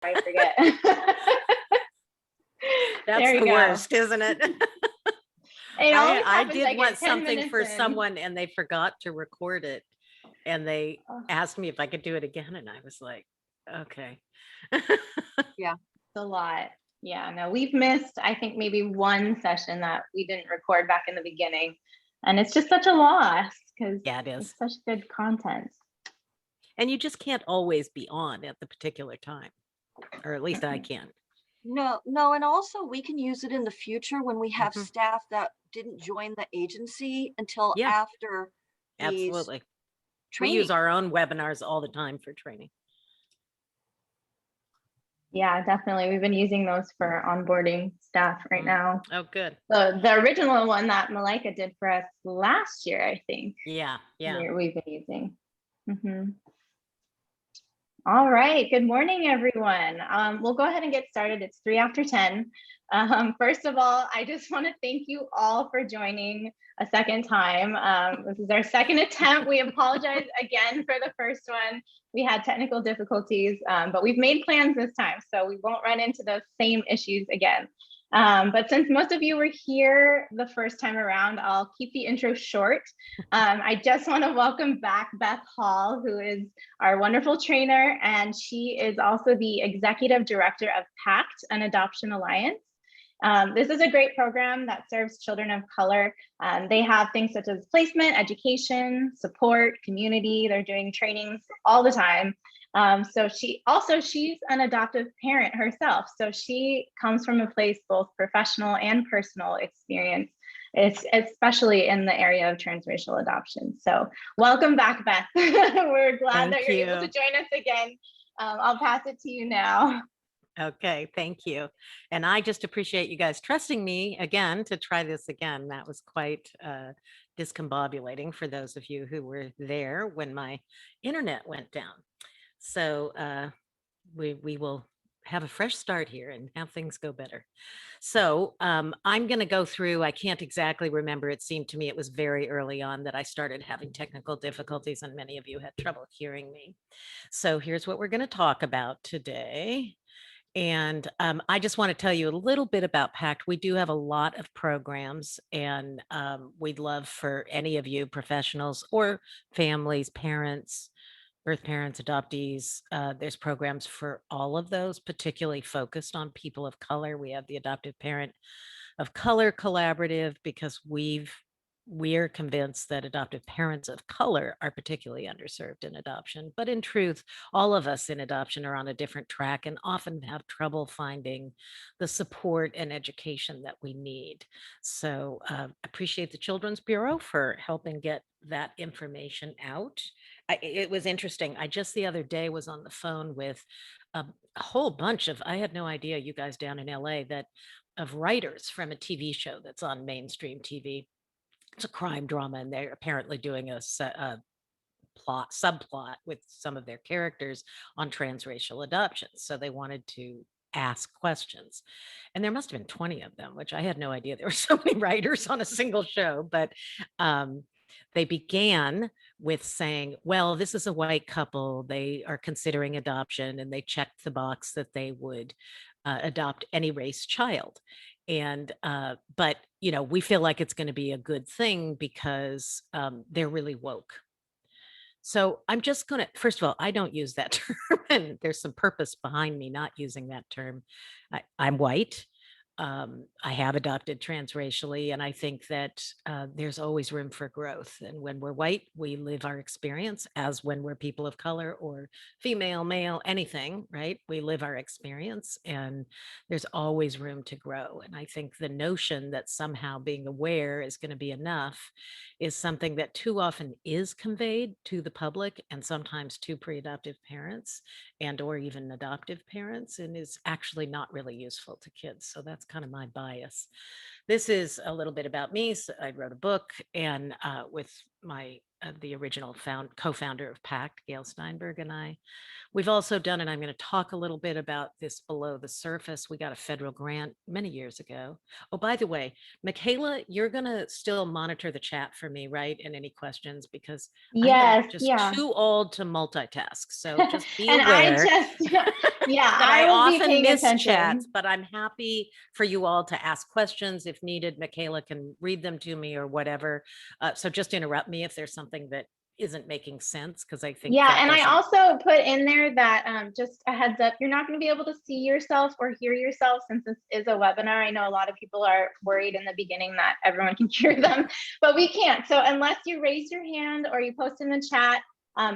I forget. That's There you the go. worst, isn't it? It always I happens did like want at 10 something minutes for in. someone and they forgot to record it. And they Oh, asked me if I could do it again. And I was like, okay. Yeah. it's a lot. Yeah, no, we've missed, I think, maybe one session that we didn't record back in the beginning. And it's just such a loss because Yeah, it is. it's such good content. And you just can't always be on at the particular time, or at least I can't. No, and also we can use it in the future when we have staff that didn't join the agency until Yeah, after these absolutely. We use trainings. our own webinars all the time for training. Yeah, definitely. We've been using those for onboarding staff right now. Oh, good. The original one that Malika did for us last year, I think. Yeah. We've been using. All right. Good morning, everyone. We'll go ahead and get started. It's 3 after 10. First of all, I just want to thank you all for joining a second time. This is our second attempt. We apologize again for the first one. We had technical difficulties, but we've made plans this time, so we won't run into those same issues again. But since most of you were here the first time around, I'll keep the intro short. I just want to welcome back Beth Hall, who is our wonderful trainer, and she is also the executive director of Pact, an adoption alliance. This is a great program that serves children of color. They have things such as placement, education, support, community. They're doing trainings all the time. So she's an adoptive parent herself. So she comes from a place both professional and personal experience, especially in the area of transracial adoption. So welcome back, Beth. We're glad that you're able to join us again. I'll pass it to you now. Okay, thank you. And I just appreciate you guys trusting me again to try this again. That was quite discombobulating for those of you who were there when my internet went down. So we will have a fresh start here and have things go better. So I'm going to go through, I can't exactly remember. It seemed to me it was very early on that I started having technical difficulties and many of you had trouble hearing me. So here's what we're going to talk about today. And I just want to tell you a little bit about Pact. We do have a lot of programs, and we'd love for any of you professionals or families, parents, birth parents, adoptees. There's programs for all of those, particularly focused on people of color. We have the Adoptive Parent of Color Collaborative because we're convinced that adoptive parents of color are particularly underserved in adoption. But in truth, all of us in adoption are on a different track and often have trouble finding the support and education that we need. So appreciate the Children's Bureau for helping get that information out. It was interesting. I just the other day was on the phone with a whole bunch of, I had no idea, you guys down in LA, that of writers from a TV show that's on mainstream TV. It's a crime drama, and they're apparently doing a subplot with some of their characters on transracial adoption. So they wanted to ask questions, and there must have been 20 of them, which I had no idea there were so many writers on a single show. But they began with saying, well, this is a white couple. They are considering adoption, and they checked the box that they would adopt any race child. And but we feel like it's going to be a good thing because they're really woke. So I'm just going to, first of all, I don't use that term, and there's some purpose behind me not using that term. I'm white. I have adopted transracially, and I think that there's always room for growth. And when we're white, we live our experience, as when we're people of color or female, male, anything, right? We live our experience, and there's always room to grow. And I think the notion that somehow being aware is going to be enough is something that too often is conveyed to the public and sometimes to pre-adoptive parents and or even adoptive parents, and is actually not really useful to kids. So that's kind of my bias. This is a little bit about me. So I wrote a book and with the original co-founder of Pact, Gail Steinberg, and I. We've also done, and I'm going to talk a little bit about this below the surface. We got a federal grant many years ago. Oh, by the way, Michaela, you're going to still monitor the chat for me, right? And any questions, because I am Yes, just yeah. too old to multitask. So just be And I aware just, yeah, that I I will be often paying miss attention. chats, but I'm happy for you all to ask questions if needed. Michaela can read them to me or whatever. So just interrupt me if there's something that isn't making sense, because I think Yeah, that and I doesn't. also put in there that just a heads up, you're not going to be able to see yourself or hear yourself since this is a webinar. I know a lot of people are worried in the beginning that everyone can hear them, but we can't. So unless you raise your hand or you post in the chat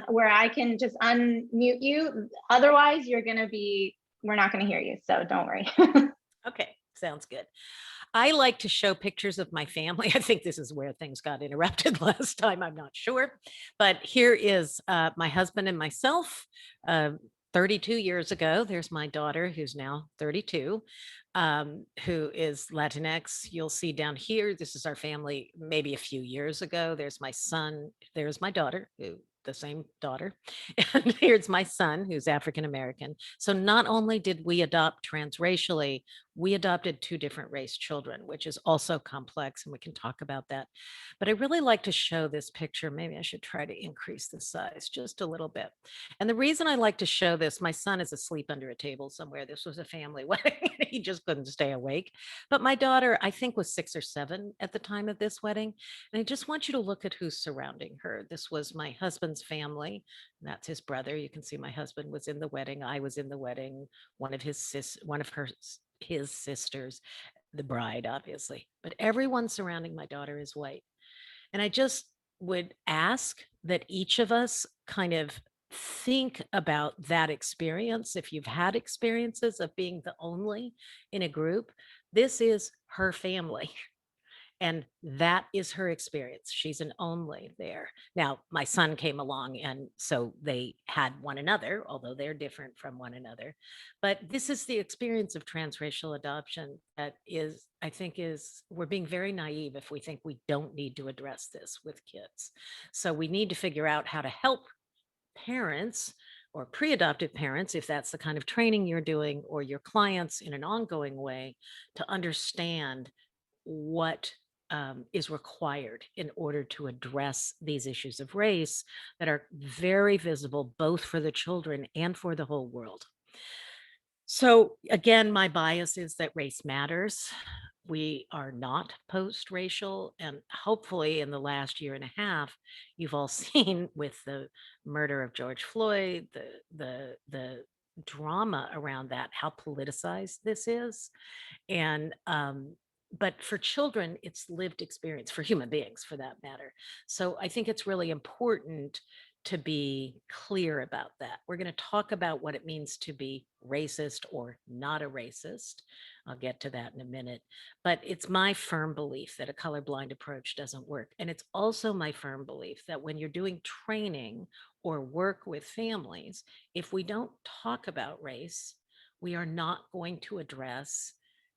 where I can just unmute you, otherwise we're not going to hear you. So don't worry. Okay, sounds good. I like to show pictures of my family. I think this is where things got interrupted last time. I'm not sure. But here is my husband and myself 32 years ago. There's my daughter, who's now 32, who is Latinx. You'll see down here, this is our family maybe a few years ago. There's my son. There's my daughter, the same daughter. And here's my son, who's African American. So not only did we adopt transracially, we adopted two different race children, which is also complex, and we can talk about that. But I really like to show this picture. Maybe I should try to increase the size just a little bit. And the reason I like to show this, my son is asleep under a table somewhere. This was a family wedding. He just couldn't stay awake. But my daughter, I think, was 6 or 7 at the time of this wedding. And I just want you to look at who's surrounding her. This was my husband's family. And that's his brother. You can see my husband was in the wedding. I was in the wedding. One of his sisters, the bride, obviously, but everyone surrounding my daughter is white. And I just would ask that each of us kind of think about that experience. If you've had experiences of being the only in a group, this is her family. And that is her experience. She's an only there. Now, my son came along, and so they had one another, although they're different from one another. But this is the experience of transracial adoption that is, I think, we're being very naive if we think we don't need to address this with kids. So we need to figure out how to help parents or pre-adoptive parents, if that's the kind of training you're doing, or your clients in an ongoing way, to understand what is required in order to address these issues of race that are very visible both for the children and for the whole world. So again, my bias is that race matters. We are not post-racial, and hopefully in the last year and a half, you've all seen with the murder of George Floyd, the drama around that, how politicized this is. And but for children, it's lived experience, for human beings for that matter. So I think it's really important to be clear about that. We're going to talk about what it means to be racist or not a racist. I'll get to that in a minute. But it's my firm belief that a colorblind approach doesn't work. And it's also my firm belief that when you're doing training or work with families, if we don't talk about race, we are not going to address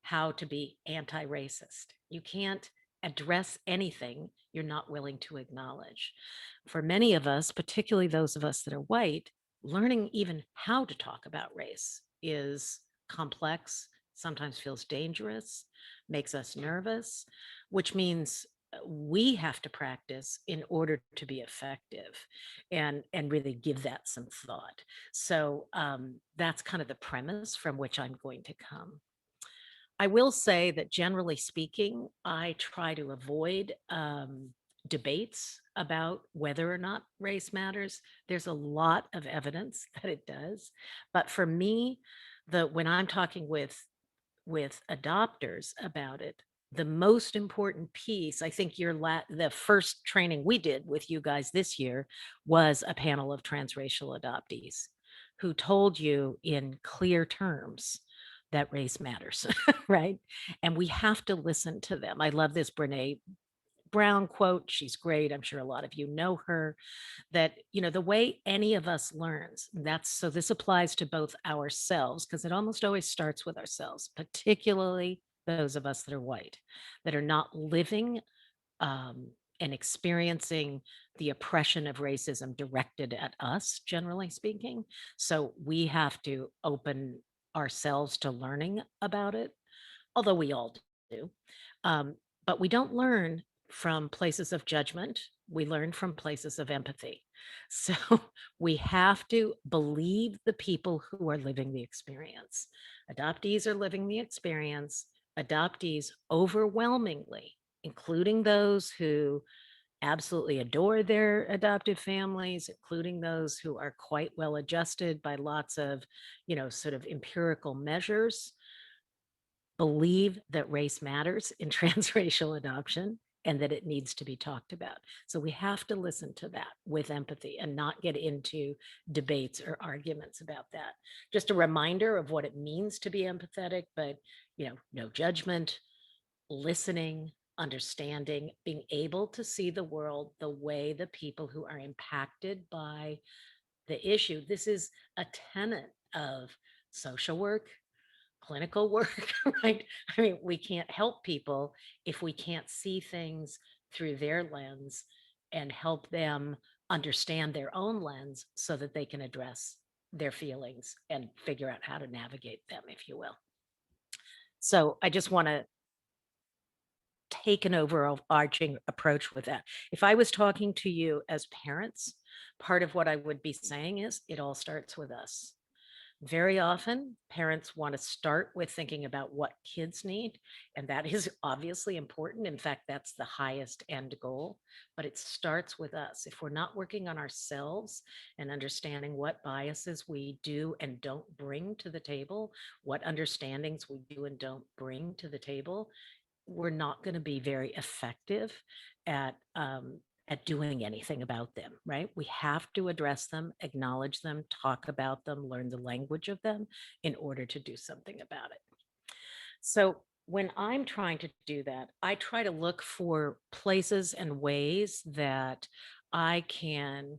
how to be anti-racist. You can't address anything you're not willing to acknowledge. For many of us, particularly those of us that are white, learning even how to talk about race is complex, sometimes feels dangerous, makes us nervous, which means we have to practice in order to be effective and really give that some thought. So that's kind of the premise from which I'm going to come. I will say that generally speaking, I try to avoid debates about whether or not race matters. There's a lot of evidence that it does. But for me, when I'm talking with adopters about it, the most important piece, I think the first training we did with you guys this year was a panel of transracial adoptees who told you in clear terms that race matters, right? And we have to listen to them. I love this Brene Brown quote. She's great. I'm sure a lot of you know her, that, the way any of us learns, so this applies to both ourselves, because it almost always starts with ourselves, particularly those of us that are white, that are not living and experiencing the oppression of racism directed at us, generally speaking. So we have to open ourselves to learning about it, although we all do. Um, but we don't learn from places of judgment. We learn from places of empathy. So we have to believe the people who are living the experience. Adoptees are living the experience. Adoptees overwhelmingly, including those who absolutely adore their adoptive families, including those who are quite well adjusted by lots of, sort of empirical measures, believe that race matters in transracial adoption and that it needs to be talked about. So we have to listen to that with empathy and not get into debates or arguments about that. Just a reminder of what it means to be empathetic, but no judgment, listening, understanding, being able to see the world the way the people who are impacted by the issue. This is a tenet of social work, clinical work, right? I mean, we can't help people if we can't see things through their lens and help them understand their own lens so that they can address their feelings and figure out how to navigate them, if you will. So I just want to take an overarching approach with that. If I was talking to you as parents, part of what I would be saying is it all starts with us. Very often, parents want to start with thinking about what kids need, and that is obviously important. In fact, that's the highest end goal, but it starts with us. If we're not working on ourselves and understanding what biases we do and don't bring to the table, what understandings we do and don't bring to the table, we're not going to be very effective at doing anything about them, right? We have to address them, acknowledge them, talk about them, learn the language of them in order to do something about it. So when I'm trying to do that, I try to look for places and ways that I can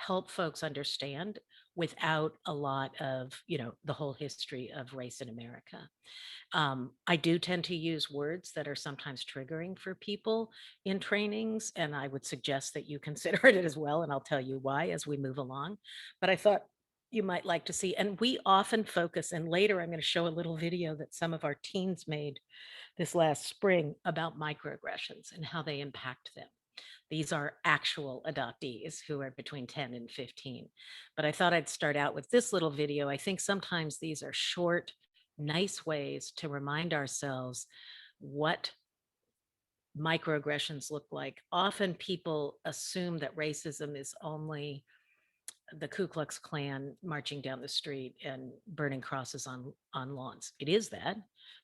help folks understand without a lot of, the whole history of race in America. I do tend to use words that are sometimes triggering for people in trainings, and I would suggest that you consider it as well, and I'll tell you why as we move along. But I thought you might like to see, and we often focus, and later I'm going to show a little video that some of our teens made this last spring about microaggressions and how they impact them. These are actual adoptees who are between 10 and 15. But I thought I'd start out with this little video. I think sometimes these are short, nice ways to remind ourselves what microaggressions look like. Often people assume that racism is only the Ku Klux Klan marching down the street and burning crosses on lawns. It is that,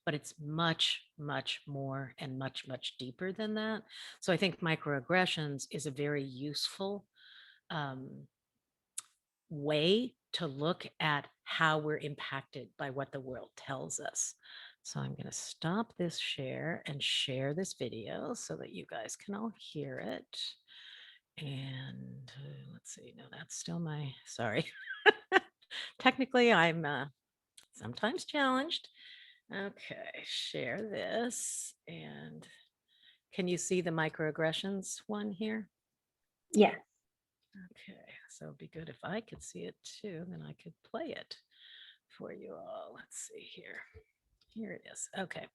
but it's much, much more and much, much deeper than that. So I think microaggressions is a very useful way to look at how we're impacted by what the world tells us. So I'm going to stop this share and share this video so that you guys can all hear it. And let's see, no, that's still my, sorry. Technically, I'm sometimes challenged. Okay, share this. And can you see the microaggressions one here? Yes. Okay, so it'd be good if I could see it too, then I could play it for you all. Let's see here. Here it is. Okay,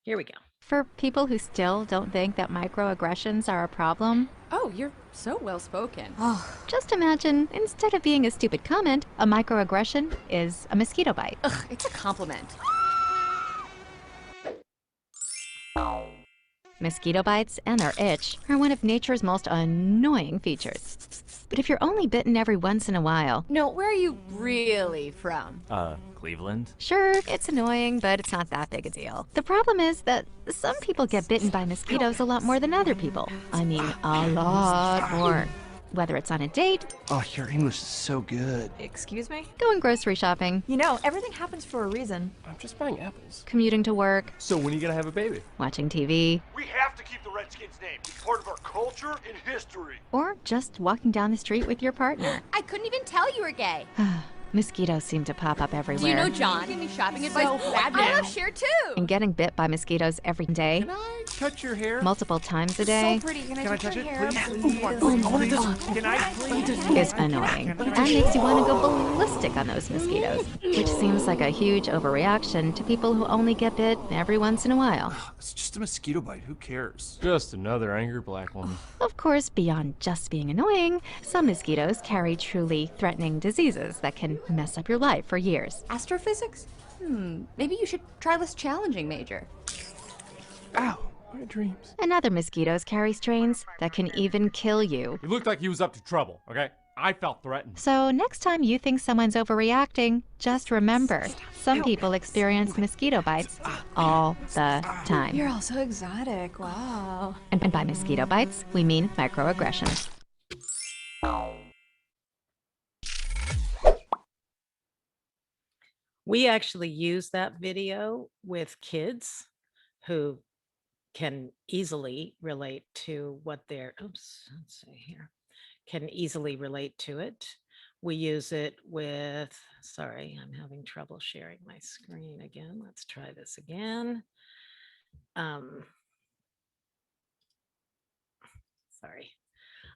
here we go. For people who still don't think that microaggressions are a problem, Oh, you're so well spoken. just imagine instead of being a stupid comment, a microaggression is a mosquito bite. Ugh, it's a compliment. Mosquito bites and their itch are one of nature's most annoying features. But if you're only bitten every once in a while, No, where are you really from? Cleveland? sure, it's annoying, but it's not that big a deal. The problem is that some people get bitten by mosquitoes a lot more than other people. I mean, a lot more. Whether it's on a date, Oh, your English is so good. Excuse me? going grocery shopping, You know, everything happens for a reason. I'm just buying apples. commuting to work, So when are you gonna have a baby? watching TV, We have to keep the Redskins name. It's part of our culture and history. or just walking down the street with your partner. I couldn't even tell you were gay. Mosquitoes seem to pop up Do you everywhere. know John? Give me shopping advice. I love Cher too. And getting bit by mosquitoes every day, Can I touch your hair? multiple times a day, pretty. Can Can I touch it, hair, please? I want to touch it. Can I please? is annoying. And makes you want to go ballistic on those mosquitoes, which seems like a huge overreaction to people who only get bit every once in a while. It's just a mosquito bite. Who cares? Just another angry black woman. Of course, beyond just being annoying, some mosquitoes carry truly threatening diseases that can mess up your life for years. Astrophysics? Maybe you should try less challenging, Major. Ow, my dreams. And other mosquitoes carry strains that can even kill you. He looked like he was up to trouble, okay? I felt threatened. So next time you think someone's overreacting, just remember, some people experience mosquito bites all the time. You're all so exotic. Wow. And by mosquito bites, we mean microaggressions. We actually use that video with kids who can easily relate to what they're, let's see here, can easily relate to it. We use it with, sorry, I'm having trouble sharing my screen again. Let's try this again. Sorry.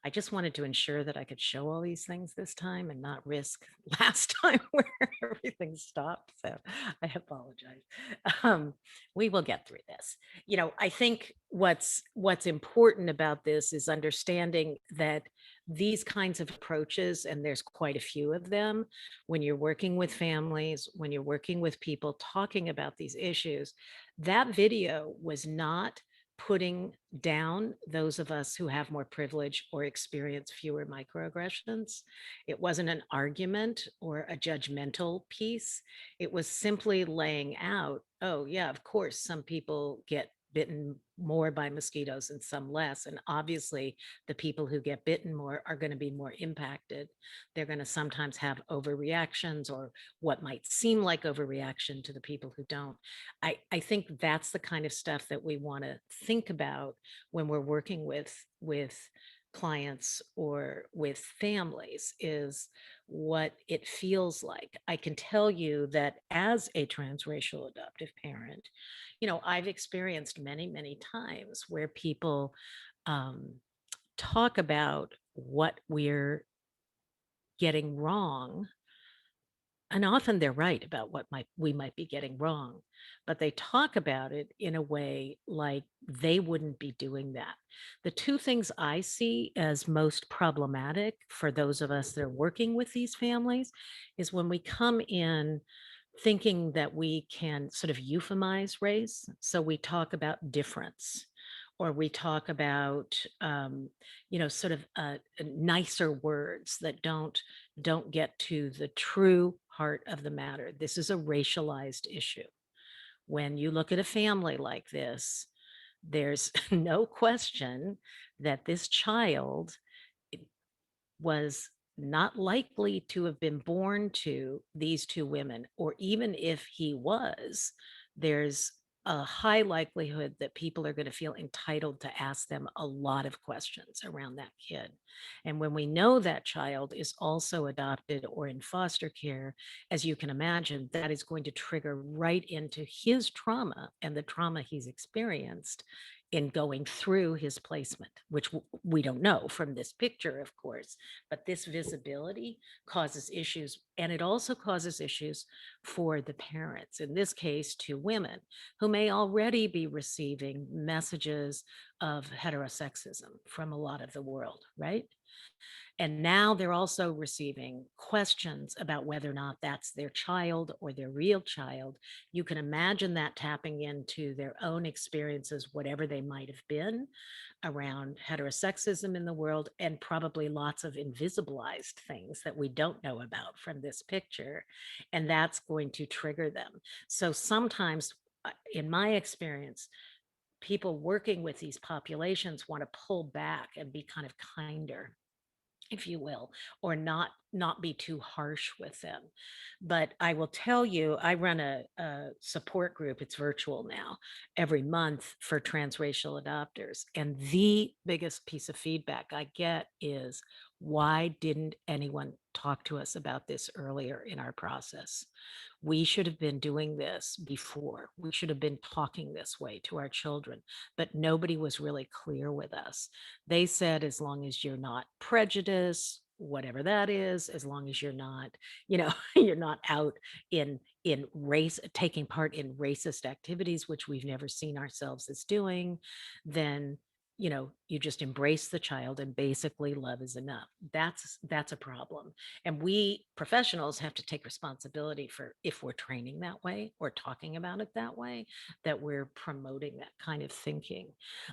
I just wanted to ensure that I could show all these things this time and not risk last time where everything stopped. So I apologize. We will get through this. You know, I think what's important about this is understanding that these kinds of approaches, and there's quite a few of them, when you're working with families, when you're working with people talking about these issues, that video was not putting down those of us who have more privilege or experience fewer microaggressions. It wasn't an argument or a judgmental piece. It was simply laying out, oh yeah, of course, some people get bitten more by mosquitoes and some less. And obviously the people who get bitten more are going to be more impacted. They're going to sometimes have overreactions or what might seem like overreaction to the people who don't. I think that's the kind of stuff that we want to think about when we're working with clients or with families, is what it feels like. I can tell you that as a transracial adoptive parent, you know, I've experienced many times where people talk about what we're getting wrong. And often they're right about what we might be getting wrong, but they talk about it in a way like they wouldn't be doing that. The two things I see as most problematic for those of us that are working with these families is when we come in thinking that we can sort of euphemize race. So we talk about difference, or we talk about, you know, sort of nicer words that don't get to the true heart of the matter. This is a racialized issue. When you look at a family like this, there's no question that this child was not likely to have been born to these two women, or even if he was, there's a high likelihood that people are going to feel entitled to ask them a lot of questions around that kid. And when we know that child is also adopted or in foster care, as you can imagine, that is going to trigger right into his trauma and the trauma he's experienced in going through his placement, which we don't know from this picture, of course, but this visibility causes issues. And it also causes issues for the parents, in this case, two women who may already be receiving messages of heterosexism from a lot of the world, right? And now they're also receiving questions about whether or not that's their child or their real child. You can imagine that tapping into their own experiences, whatever they might have been, around heterosexism in the world, and probably lots of invisibilized things that we don't know about from this picture. And that's going to trigger them. So sometimes, in my experience, people working with these populations want to pull back and be kind of kinder, if you will, or not be too harsh with them. But I will tell you, I run a support group, it's virtual now, every month for transracial adopters. And the biggest piece of feedback I get is, why didn't anyone talk to us about this earlier in our process. We should have been doing this before. We should have been talking this way to our children, but nobody was really clear with us. They said, as long as you're not prejudiced, whatever that is, as long as you're not, you're not out in race, taking part in racist activities, which we've never seen ourselves as doing, then you just embrace the child and basically love is enough. That's a problem. And we professionals have to take responsibility for, if we're training that way or talking about it that way, that we're promoting that kind of thinking.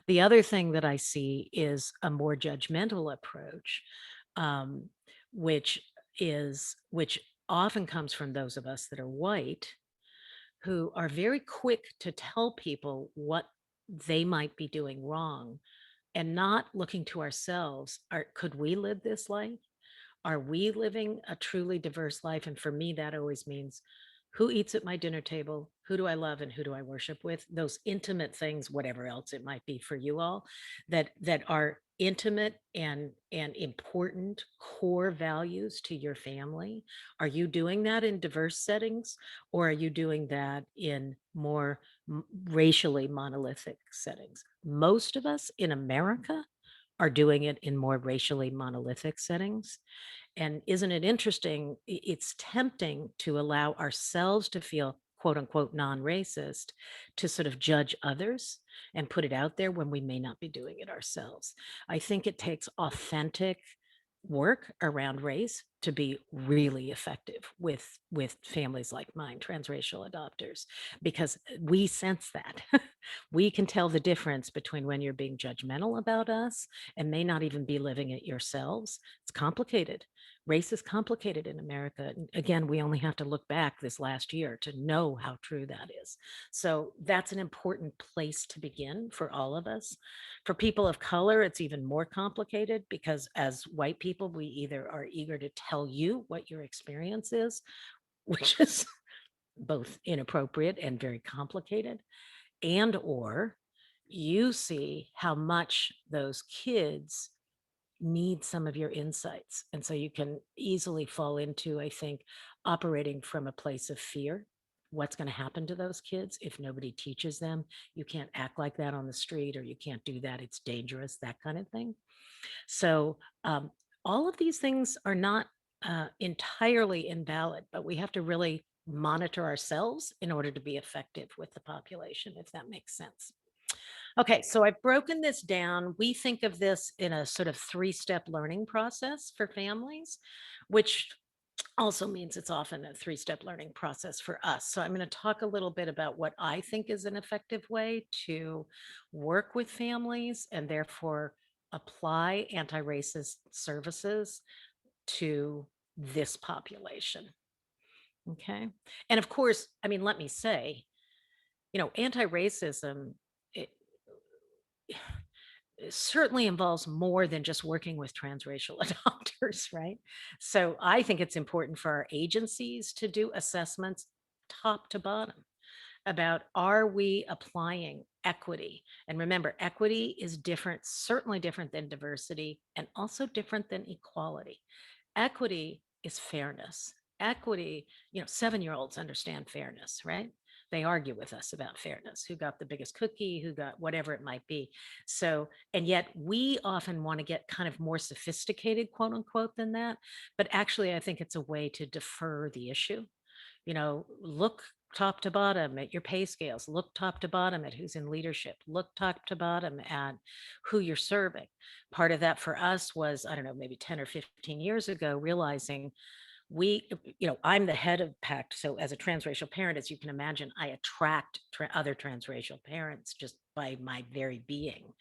The other thing that I see is a more judgmental approach, um, which often comes from those of us that are white, who are very quick to tell people what they might be doing wrong and not looking to ourselves. Could we live this life? Are we living a truly diverse life? And for me, that always means, who eats at my dinner table? Who do I love and who do I worship with? Those intimate things, whatever else it might be for you all, that are intimate and important core values to your family. Are you doing that in diverse settings, or are you doing that in more racially monolithic settings? Most of us in America are doing it in more racially monolithic settings. And isn't it interesting? It's tempting to allow ourselves to feel quote unquote non-racist, to sort of judge others and put it out there when we may not be doing it ourselves. I think it takes authentic work around race to be really effective with families like mine, transracial adopters, because we sense that. We can tell the difference between when you're being judgmental about us and may not even be living it yourselves. It's complicated. Race is complicated in America. And again, we only have to look back this last year to know how true that is. So that's an important place to begin for all of us. For people of color, it's even more complicated, because as white people, we either are eager to tell you what your experience is, which is both inappropriate and very complicated, and or you see how much those kids need some of your insights. And so you can easily fall into, I think, operating from a place of fear. What's going to happen to those kids if nobody teaches them? You can't act like that on the street, or you can't do that. It's dangerous, that kind of thing. So all of these things are not entirely invalid, but we have to really monitor ourselves in order to be effective with the population, if that makes sense. Okay, so I've broken this down. We think of this in a sort of 3-step learning process for families, which also means it's often a 3-step learning process for us. So I'm going to talk a little bit about what I think is an effective way to work with families and therefore apply anti-racist services to this population. Okay. And of course, I mean, let me say, anti-racism, it certainly involves more than just working with transracial adopters, right? So I think it's important for our agencies to do assessments top to bottom about, are we applying equity? And remember, equity is different, certainly different than diversity, and also different than equality. Equity is fairness. Equity, 7-year-olds understand fairness, right? They argue with us about fairness, who got the biggest cookie, who got whatever it might be. So, and yet we often want to get kind of more sophisticated, quote unquote, than that. But actually, I think it's a way to defer the issue. Look top to bottom at your pay scales, look top to bottom at who's in leadership, look top to bottom at who you're serving. Part of that for us was, I don't know, maybe 10 or 15 years ago, realizing I'm the head of Pact. So as a transracial parent, as you can imagine, I attract other transracial parents just by my very being.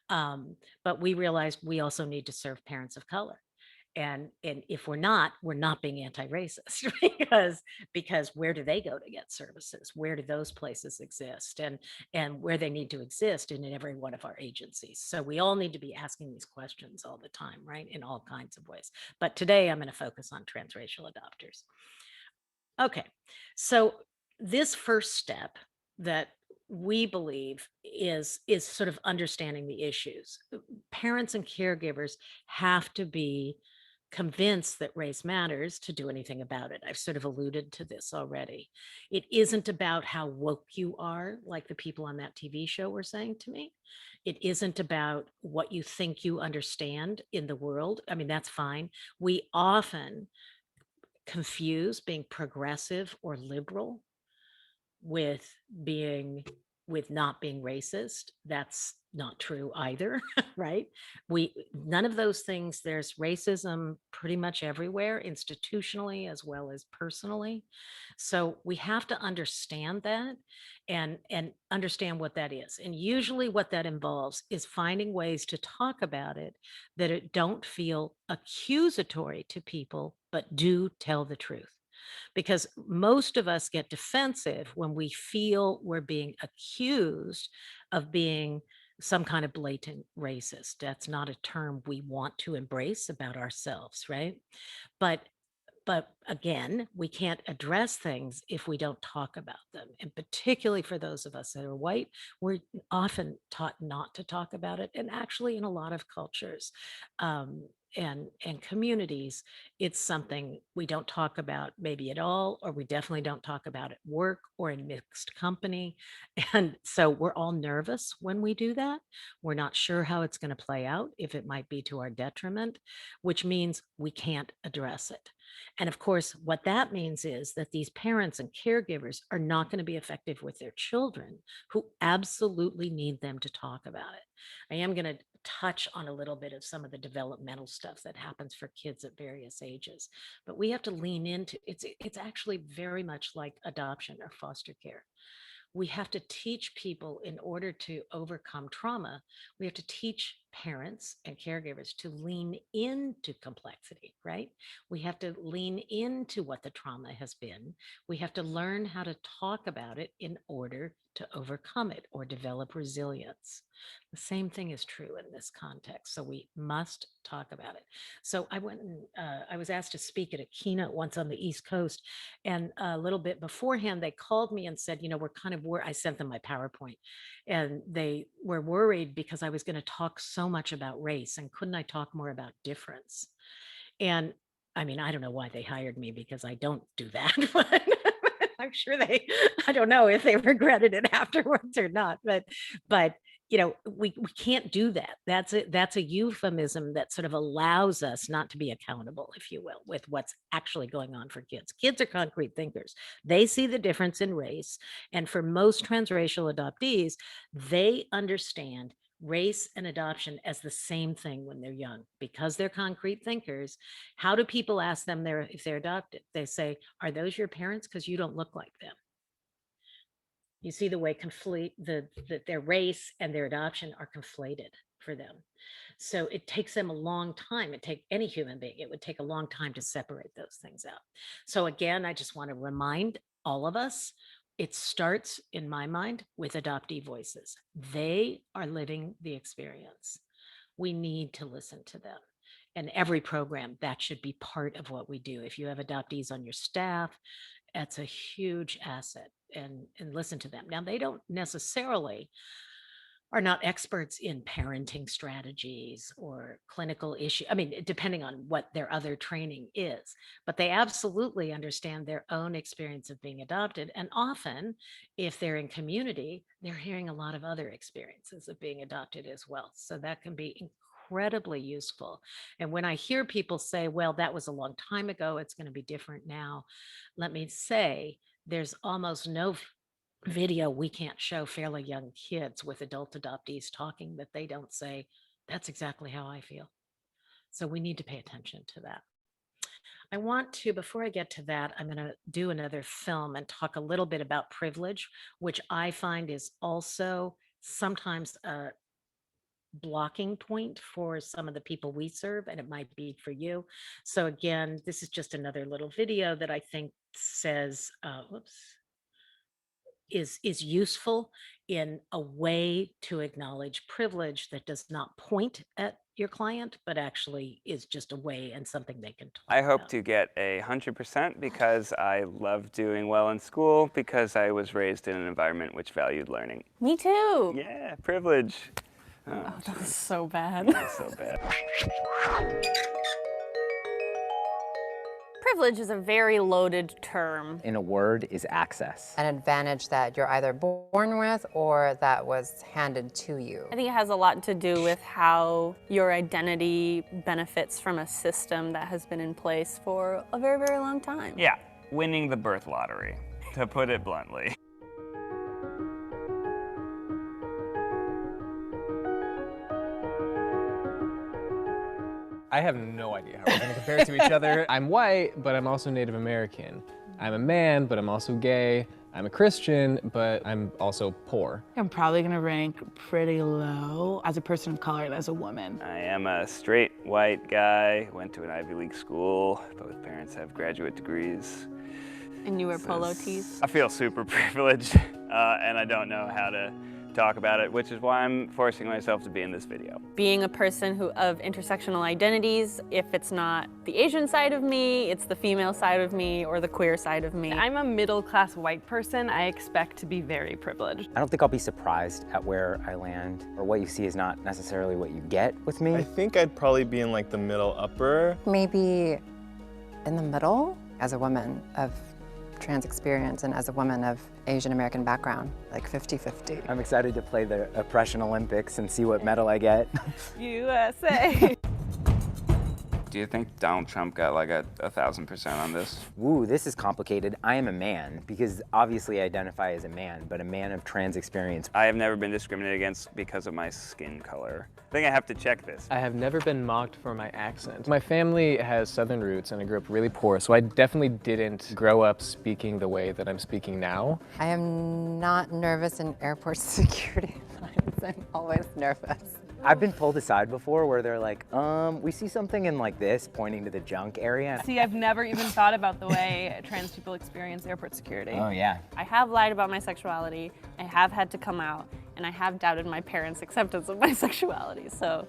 But we realized we also need to serve parents of color. And if we're not being anti-racist, because where do they go to get services? Where do those places exist? And where they need to exist in every one of our agencies. So we all need to be asking these questions all the time, right? In all kinds of ways. But today I'm going to focus on transracial adopters. Okay, so this first step that we believe is sort of understanding the issues. Parents and caregivers have to be convinced that race matters to do anything about it. I've sort of alluded to this already. It isn't about how woke you are, like the people on that TV show were saying to me. It isn't about what you think you understand in the world. I mean, that's fine. We often confuse being progressive or liberal with not being racist. That's not true either, right? None of those things. There's racism pretty much everywhere, institutionally as well as personally. So we have to understand that and understand what that is. And usually what that involves is finding ways to talk about it that it don't feel accusatory to people, but do tell the truth. Because most of us get defensive when we feel we're being accused of being some kind of blatant racist. That's not a term we want to embrace about ourselves, right? But again, we can't address things if we don't talk about them. And particularly for those of us that are white, we're often taught not to talk about it. And actually, in a lot of cultures and communities, it's something we don't talk about maybe at all, or we definitely don't talk about at work or in mixed company. And so we're all nervous when we do that. We're not sure how it's going to play out, if it might be to our detriment, which means we can't address it. And of course, what that means is that these parents and caregivers are not going to be effective with their children who absolutely need them to talk about it. I am going to touch on a little bit of some of the developmental stuff that happens for kids at various ages, but we have to lean into it's actually very much like adoption or foster care. We have to teach people, in order to overcome trauma, we have to teach parents and caregivers to lean into complexity, right? We have to lean into what the trauma has been. We have to learn how to talk about it in order to overcome it or develop resilience. The same thing is true in this context. So we must talk about it. So I went and I was asked to speak at a keynote once on the East Coast. And a little bit beforehand, they called me and said, we're kind of I sent them my PowerPoint, and they were worried because I was going to talk so much about race, and couldn't I talk more about difference? And I mean, I don't know why they hired me, because I don't do that, but I'm sure I don't know if they regretted it afterwards or not, but we can't do that. That's a euphemism that sort of allows us not to be accountable, if you will, with what's actually going on for kids. Kids are concrete thinkers. They see the difference in race. And for most transracial adoptees, they understand race and adoption as the same thing when they're young. Because they're concrete thinkers, how do people ask them if they're adopted? They say, are those your parents? Because you don't look like them. You see the way their race and their adoption are conflated for them. So it takes them a long time. It take any human being, it would take a long time to separate those things out. So again, I just want to remind all of us, it starts, in my mind, with adoptee voices. They are living the experience. We need to listen to them. And every program, that should be part of what we do. If you have adoptees on your staff, that's a huge asset, and listen to them. Now, they don't necessarily are not experts in parenting strategies or clinical issue. I mean, depending on what their other training is, but they absolutely understand their own experience of being adopted. And often, if they're in community, they're hearing a lot of other experiences of being adopted as well. So that can be incredibly useful. And when I hear people say, well, that was a long time ago, it's going to be different now, let me say, there's almost no video we can't show fairly young kids with adult adoptees talking that they don't say, that's exactly how I feel. So we need to pay attention to that. I want to, before I get to that, I'm going to do another film and talk a little bit about privilege, which I find is also sometimes a blocking point for some of the people we serve, and it might be for you. So again, this is just another little video that I think says, is useful in a way to acknowledge privilege that does not point at your client, but actually is just a way and something they can talk I hope about. to get 100% because I love doing well in school, because I was raised in an environment which valued learning. Me too. Yeah, privilege. Oh, that was so bad. That was so bad. Privilege is a very loaded term. In a word, is access. An advantage that you're either born with or that was handed to you. I think it has a lot to do with how your identity benefits from a system that has been in place for a very, very long time. Yeah, winning the birth lottery, to put it bluntly. I have no idea how we're going to compare to each other. I'm white, but I'm also Native American. I'm a man, but I'm also gay. I'm a Christian, but I'm also poor. I'm probably going to rank pretty low as a person of color and as a woman. I am a straight white guy, went to an Ivy League school. Both parents have graduate degrees. And you wear polo tees? I feel super privileged, and I don't know how to talk about it, which is why I'm forcing myself to be in this video. Being a person of intersectional identities, if it's not the Asian side of me, it's the female side of me or the queer side of me. I'm a middle-class white person. I expect to be very privileged. I don't think I'll be surprised at where I land, or what you see is not necessarily what you get with me. I think I'd probably be in like the middle upper. Maybe in the middle as a woman of trans experience and as a woman of Asian American background, like 50-50. I'm excited to play the Oppression Olympics and see what medal I get. USA. Do you think Donald Trump got like a 1,000% on this? Ooh, this is complicated. I am a man, because obviously I identify as a man, but a man of trans experience. I have never been discriminated against because of my skin color. I think I have to check this. I have never been mocked for my accent. My family has Southern roots, and I grew up really poor, so I definitely didn't grow up speaking the way that I'm speaking now. I am not nervous in airport security lines. I'm always nervous. I've been pulled aside before where they're like, we see something in like this, pointing to the junk area. See, I've never even thought about the way trans people experience airport security. Oh yeah. I have lied about my sexuality, I have had to come out, and I have doubted my parents' acceptance of my sexuality, so.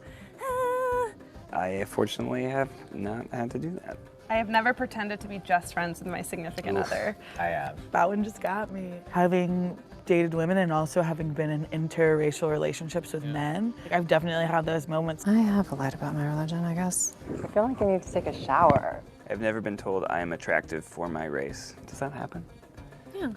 I fortunately have not had to do that. I have never pretended to be just friends with my significant other. I have. That one just got me. Having dated women and also having been in interracial relationships with men, I've definitely had those moments. I have lied about my religion, I guess. I feel like I need to take a shower. I've never been told I am attractive for my race. Does that happen? Yeah.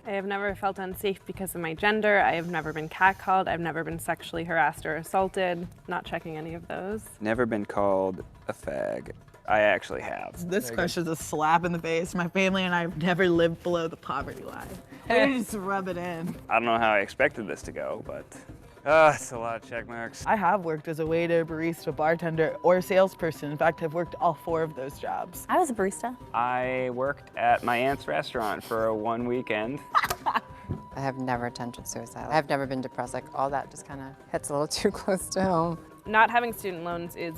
I have never felt unsafe because of my gender. I have never been catcalled. I've never been sexually harassed or assaulted. Not checking any of those. Never been called a fag. I actually have. This question's a slap in the face. My family and I have never lived below the poverty line. I just rub it in. I don't know how I expected this to go, but it's a lot of check marks. I have worked as a waiter, barista, bartender, or salesperson. In fact, I've worked all 4 of those jobs. I was a barista. I worked at my aunt's restaurant for one weekend. I have never attempted suicide. I've never been depressed. Like, all that just kind of hits a little too close to home. Not having student loans is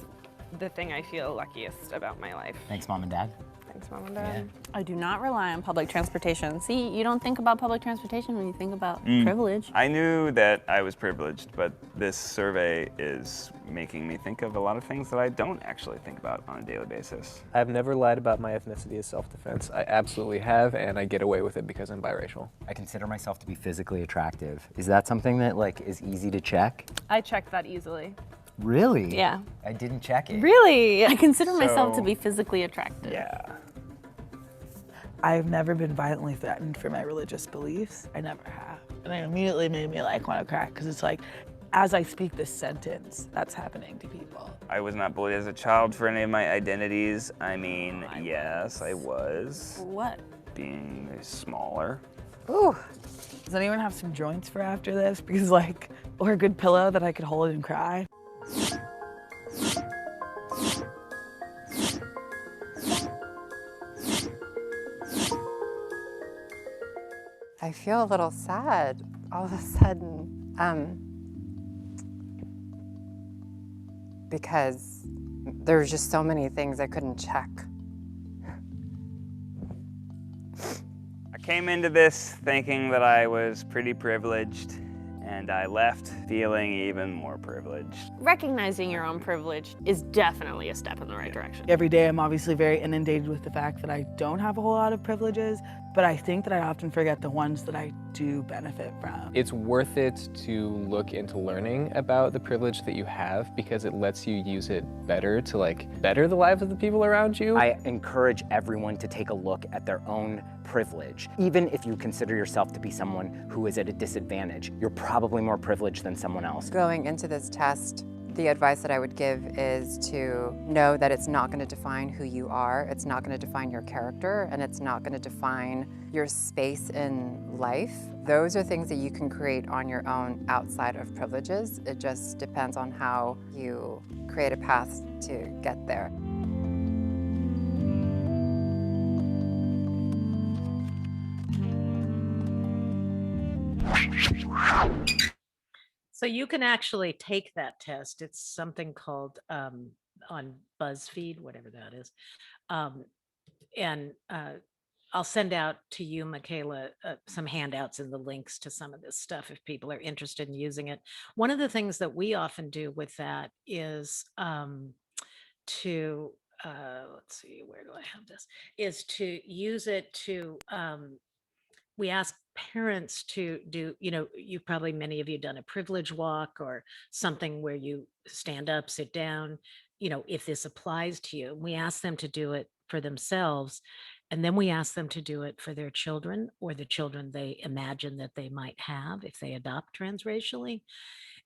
the thing I feel luckiest about my life. Thanks, Mom and Dad. Thanks, Mom and Dad. Yeah. I do not rely on public transportation. See, you don't think about public transportation when you think about privilege. I knew that I was privileged, but this survey is making me think of a lot of things that I don't actually think about on a daily basis. I've never lied about my ethnicity as self-defense. I absolutely have, and I get away with it because I'm biracial. I consider myself to be physically attractive. Is that something that like is easy to check? I checked that easily. Really? Yeah. I didn't check it. Really? I consider myself to be physically attractive. Yeah. I've never been violently threatened for my religious beliefs. I never have. And it immediately made me like want to cry, because it's like, as I speak this sentence, that's happening to people. I was not bullied as a child for any of my identities. I mean, yes, I was. What? Being smaller. Ooh. Does anyone have some joints for after this? Because like, or a good pillow that I could hold and cry? I feel a little sad all of a sudden, because there were just so many things I couldn't check. I came into this thinking that I was pretty privileged, and I left feeling even more privileged. Recognizing your own privilege is definitely a step in the right direction. Every day I'm obviously very inundated with the fact that I don't have a whole lot of privileges, But I think that I often forget the ones that I do benefit from. It's worth it to look into learning about the privilege that you have because it lets you use it better to better the lives of the people around you. I encourage everyone to take a look at their own privilege. Even if you consider yourself to be someone who is at a disadvantage, you're probably more privileged than someone else. Going into this test, the advice that I would give is to know that it's not going to define who you are, it's not going to define your character, and it's not going to define your space in life. Those are things that you can create on your own outside of privileges. It just depends on how you create a path to get there. So you can actually take that test. It's something called on BuzzFeed, whatever that is. And I'll send out to you, Michaela, some handouts and the links to some of this stuff if people are interested in using it. One of the things that we often do with that is to, let's see, where do I have this? Is to use it to, we ask parents to do, you probably, many of you done a privilege walk or something where you stand up, sit down, if this applies to you. We ask them to do it for themselves. And then we ask them to do it for their children or the children they imagine that they might have if they adopt transracially.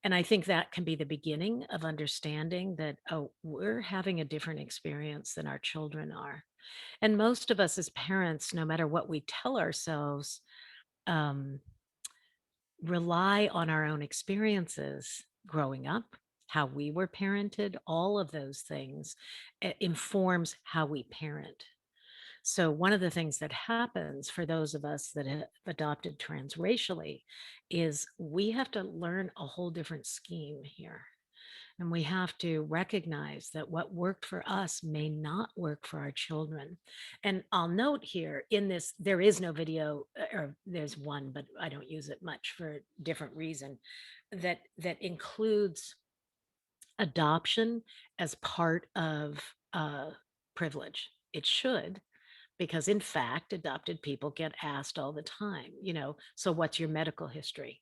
And I think that can be the beginning of understanding that, oh, we're having a different experience than our children are. And most of us as parents, no matter what we tell ourselves, rely on our own experiences growing up, how we were parented, all of those things informs how we parent. So one of the things that happens for those of us that have adopted transracially is we have to learn a whole different scheme here. And we have to recognize that what worked for us may not work for our children. And I'll note here in this, there is no video, or there's one, but I don't use it much for a different reason, that includes adoption as part of privilege. It should, because in fact, adopted people get asked all the time, so what's your medical history?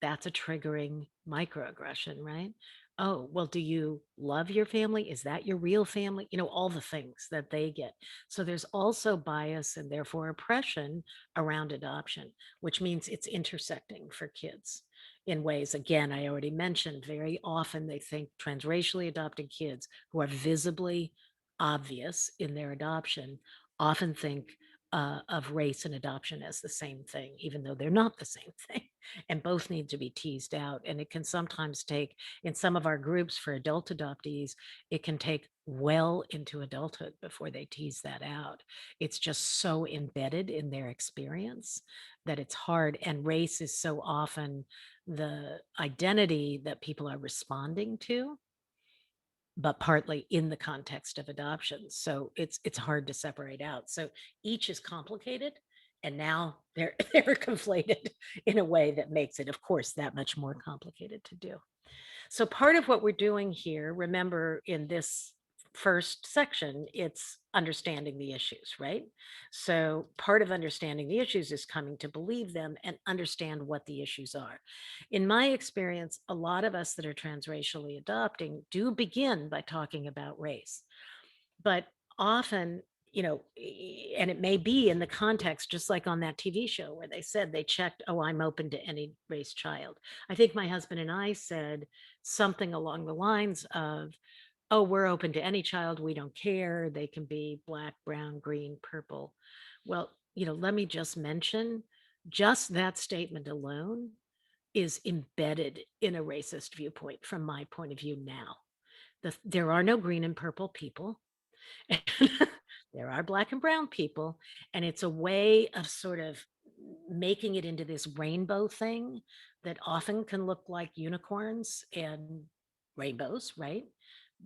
That's a triggering microaggression, right? Oh, well, do you love your family? Is that your real family? All the things that they get. So there's also bias and therefore oppression around adoption, which means it's intersecting for kids in ways, again, I already mentioned, very often they think transracially adopted kids who are visibly obvious in their adoption often think of race and adoption as the same thing, even though they're not the same thing. And both need to be teased out. And it can sometimes take, in some of our groups for adult adoptees, it can take well into adulthood before they tease that out. It's just so embedded in their experience that it's hard. And race is so often the identity that people are responding to, but partly in the context of adoption. So it's hard to separate out. So each is complicated, and now they're they're conflated in a way that makes it, of course, that much more complicated to do. So part of what we're doing here, remember, in this first section, it's understanding the issues, right? So part of understanding the issues is coming to believe them and understand what the issues are. In my experience, a lot of us that are transracially adopting do begin by talking about race, but often, and it may be in the context, just like on that TV show where they said they checked, oh, I'm open to any race child. I think my husband and I said something along the lines of, oh, we're open to any child. We don't care. They can be black, brown, green, purple. Well, let me just mention, just that statement alone is embedded in a racist viewpoint from my point of view now. There are no green and purple people. There are black and brown people. And it's a way of sort of making it into this rainbow thing that often can look like unicorns and rainbows, right?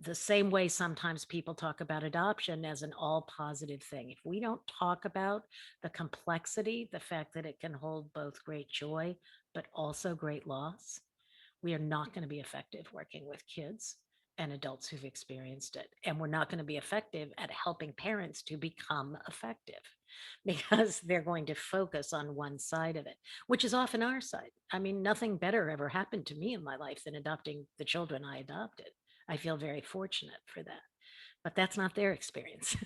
The same way sometimes people talk about adoption as an all positive thing. If we don't talk about the complexity, the fact that it can hold both great joy, but also great loss, we are not going to be effective working with kids and adults who've experienced it. And we're not going to be effective at helping parents to become effective because they're going to focus on one side of it, which is often our side. I mean, nothing better ever happened to me in my life than adopting the children I adopted. I feel very fortunate for that. But that's not their experience.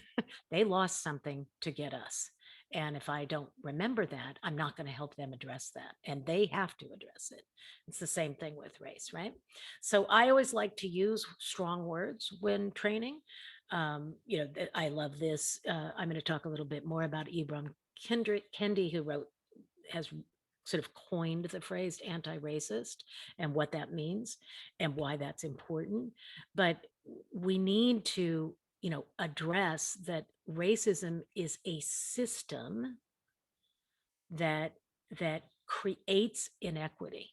They lost something to get us. And if I don't remember that, I'm not going to help them address that. And they have to address it. It's the same thing with race, right? So I always like to use strong words when training. I love this. I'm going to talk a little bit more about Ibram Kendi, who has sort of coined the phrase anti-racist and what that means and why that's important. But we need to, address that racism is a system that creates inequity.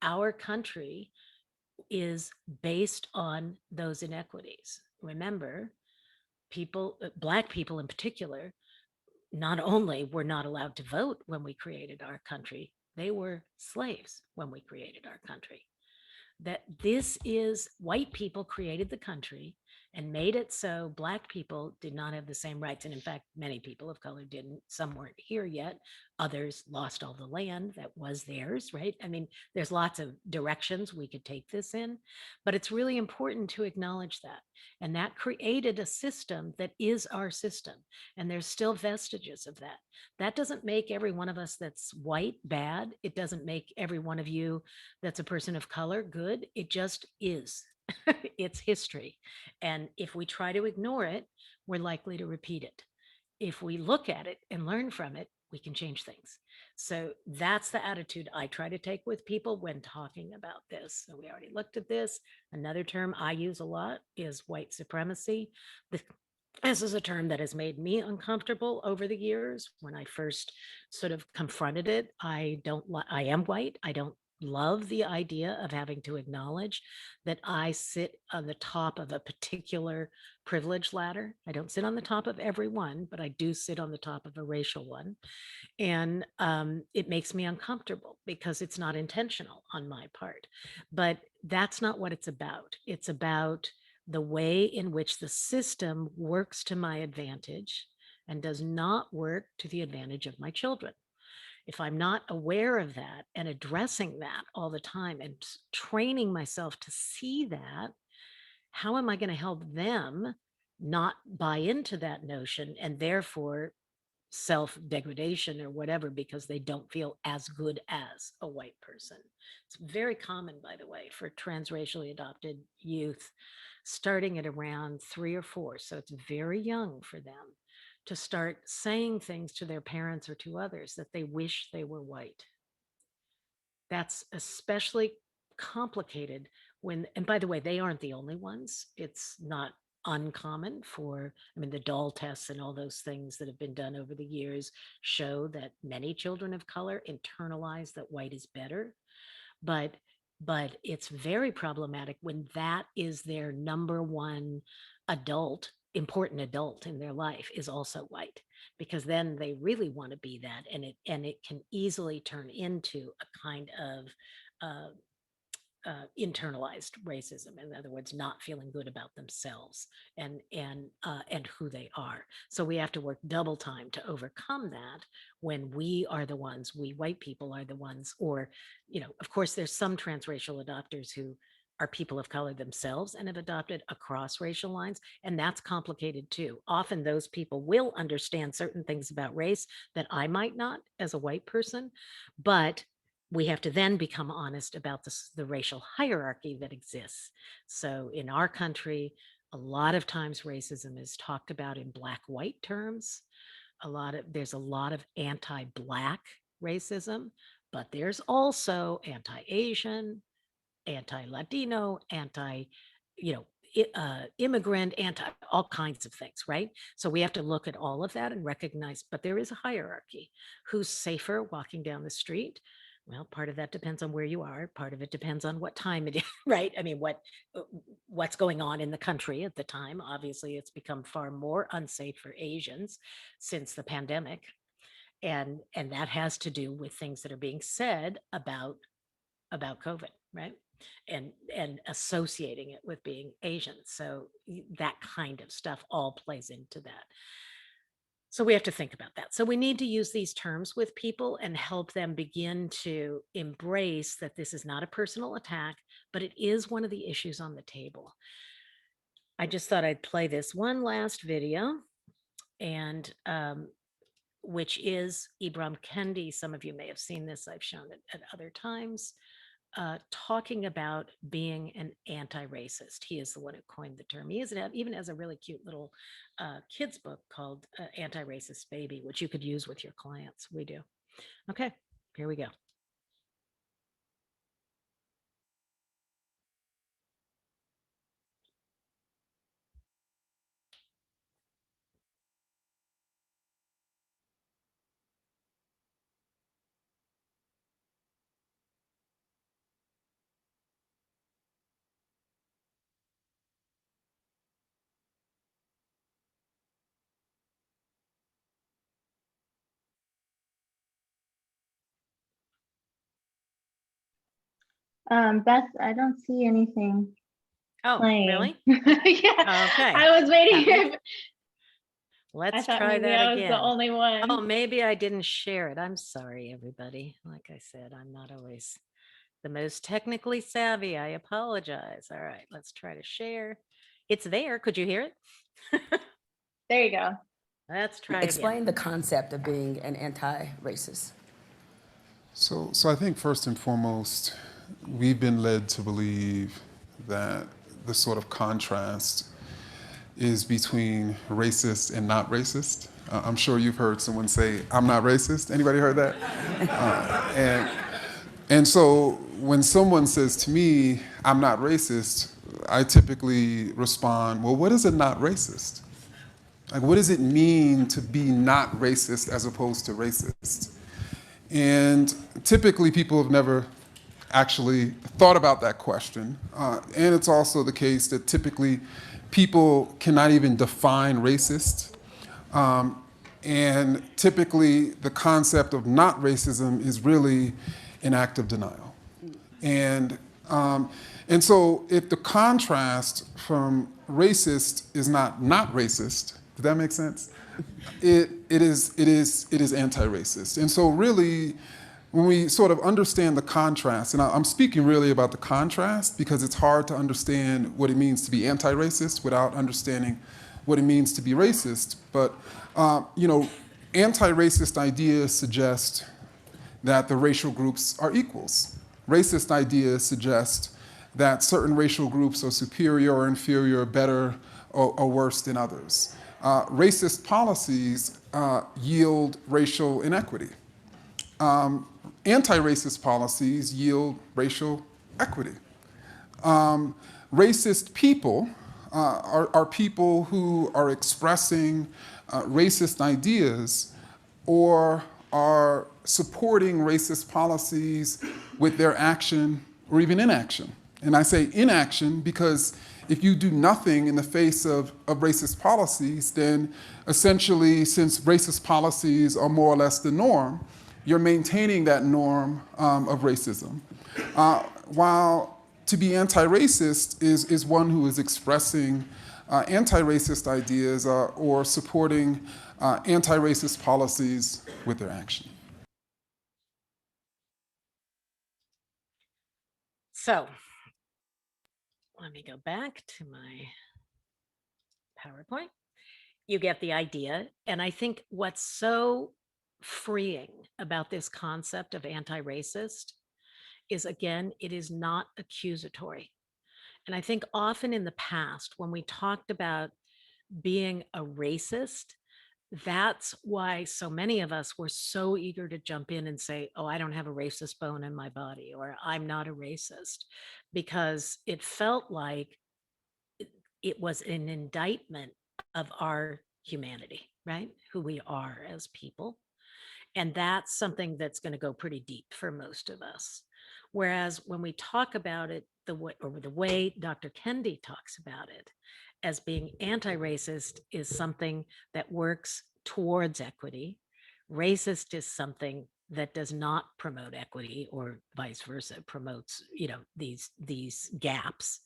Our country is based on those inequities. Remember, Black people in particular, not only were not allowed to vote when we created our country, they were slaves when we created our country. That this is white people created the country and made it so Black people did not have the same rights. And in fact, many people of color didn't. Some weren't here yet. Others lost all the land that was theirs, right? I mean, there's lots of directions we could take this in, but it's really important to acknowledge that. And that created a system that is our system. And there's still vestiges of that. That doesn't make every one of us that's white bad. It doesn't make every one of you that's a person of color good. It just is. It's history. And if we try to ignore it, we're likely to repeat it. If we look at it and learn from it, we can change things. So that's the attitude I try to take with people when talking about this. So we already looked at this. Another term I use a lot is white supremacy. This is a term that has made me uncomfortable over the years. When I first sort of confronted it, I am white. I don't love the idea of having to acknowledge that I sit on the top of a particular privilege ladder. I don't sit on the top of every one, but I do sit on the top of a racial one. And it makes me uncomfortable because it's not intentional on my part. But that's not what it's about. It's about the way in which the system works to my advantage and does not work to the advantage of my children. If I'm not aware of that and addressing that all the time and training myself to see that, how am I going to help them not buy into that notion and therefore self-degradation or whatever because they don't feel as good as a white person? It's very common, by the way, for transracially adopted youth, starting at around 3 or 4. So it's very young for them to start saying things to their parents or to others that they wish they were white. That's especially complicated when, and by the way, they aren't the only ones. It's not uncommon for, the doll tests and all those things that have been done over the years show that many children of color internalize that white is better. But it's very problematic when that is their number one important adult in their life is also white, because then they really want to be that, and it can easily turn into a kind of internalized racism. In other words, not feeling good about themselves and who they are. So we have to work double time to overcome that when we white people are the ones, or, of course, there's some transracial adopters who are people of color themselves and have adopted across racial lines. And that's complicated too. Often those people will understand certain things about race that I might not as a white person, but we have to then become honest about the racial hierarchy that exists. So in our country, a lot of times racism is talked about in black-white terms. There's a lot of anti-Black racism, but there's also anti-Asian, anti-Latino, immigrant, anti all kinds of things, right? So we have to look at all of that and recognize, but there is a hierarchy. Who's safer walking down the street? Well, part of that depends on where you are. Part of it depends on what time it is, right? I mean, what's going on in the country at the time. Obviously, it's become far more unsafe for Asians since the pandemic. And that has to do with things that are being said about COVID, right? and associating it with being Asian. So that kind of stuff all plays into that. So we have to think about that. So we need to use these terms with people and help them begin to embrace that this is not a personal attack, but it is one of the issues on the table. I just thought I'd play this one last video, and which is Ibram Kendi. Some of you may have seen this. I've shown it at other times. Talking about being an anti-racist. He is the one who coined the term. He even has a really cute little kids book called Anti-Racist Baby, which you could use with your clients. We do. Okay, here we go. Beth, I don't see anything. Oh, playing. really? Yeah. Okay. I was waiting. Happy? I Let's thought try maybe that I was again. the only one. Oh, maybe I didn't share it. I'm sorry, everybody. Like I said, I'm not always the most technically savvy. I apologize. All right, let's try to share. It's there. Could you hear it? There you go. Let's try Explain again. the concept of being an anti-racist. So I think first and foremost, we've been led to believe that the sort of contrast is between racist and not racist. I'm sure you've heard someone say, "I'm not racist." Anybody heard that? And so when someone says to me, "I'm not racist," I typically respond, "Well, what is a not racist? Like, what does it mean to be not racist as opposed to racist?" And typically people have never actually thought about that question. And it's also the case that typically people cannot even define racist. And typically the concept of not racism is really an act of denial. And so if the contrast from racist is not racist, does that make sense? It is anti-racist. And so really, when we sort of understand the contrast, and I'm speaking really about the contrast because it's hard to understand what it means to be anti-racist without understanding what it means to be racist. But anti-racist ideas suggest that the racial groups are equals. Racist ideas suggest that certain racial groups are superior or inferior, better or worse than others. Racist policies yield racial inequity. Anti-racist policies yield racial equity. Racist people are people who are expressing racist ideas or are supporting racist policies with their action or even inaction. And I say inaction because if you do nothing in the face of racist policies, then essentially, since racist policies are more or less the norm, you're maintaining that norm of racism. While to be anti-racist is one who is expressing anti-racist ideas or supporting anti-racist policies with their action. So let me go back to my PowerPoint. You get the idea. And I think what's so freeing about this concept of anti-racist is, again, it is not accusatory. And I think often in the past, when we talked about being a racist, that's why so many of us were so eager to jump in and say, "Oh, I don't have a racist bone in my body," or "I'm not a racist," because it felt like it was an indictment of our humanity, right? Who we are as people. And that's something that's going to go pretty deep for most of us. Whereas when we talk about it the way Dr. Kendi talks about it as being anti-racist is something that works towards equity. Racist is something that does not promote equity or vice versa, promotes, these gaps,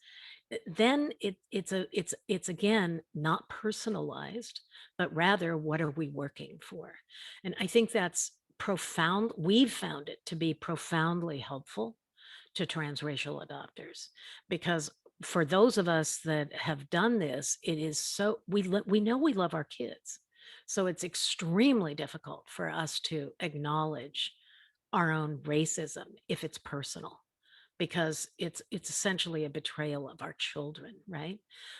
then it's again not personalized, but rather what are we working for? And I think that's profound. We've found it to be profoundly helpful to transracial adopters, because for those of us that have done this, it is so we know we love our kids. So it's extremely difficult for us to acknowledge our own racism if it's personal, because it's essentially a betrayal of our children, right?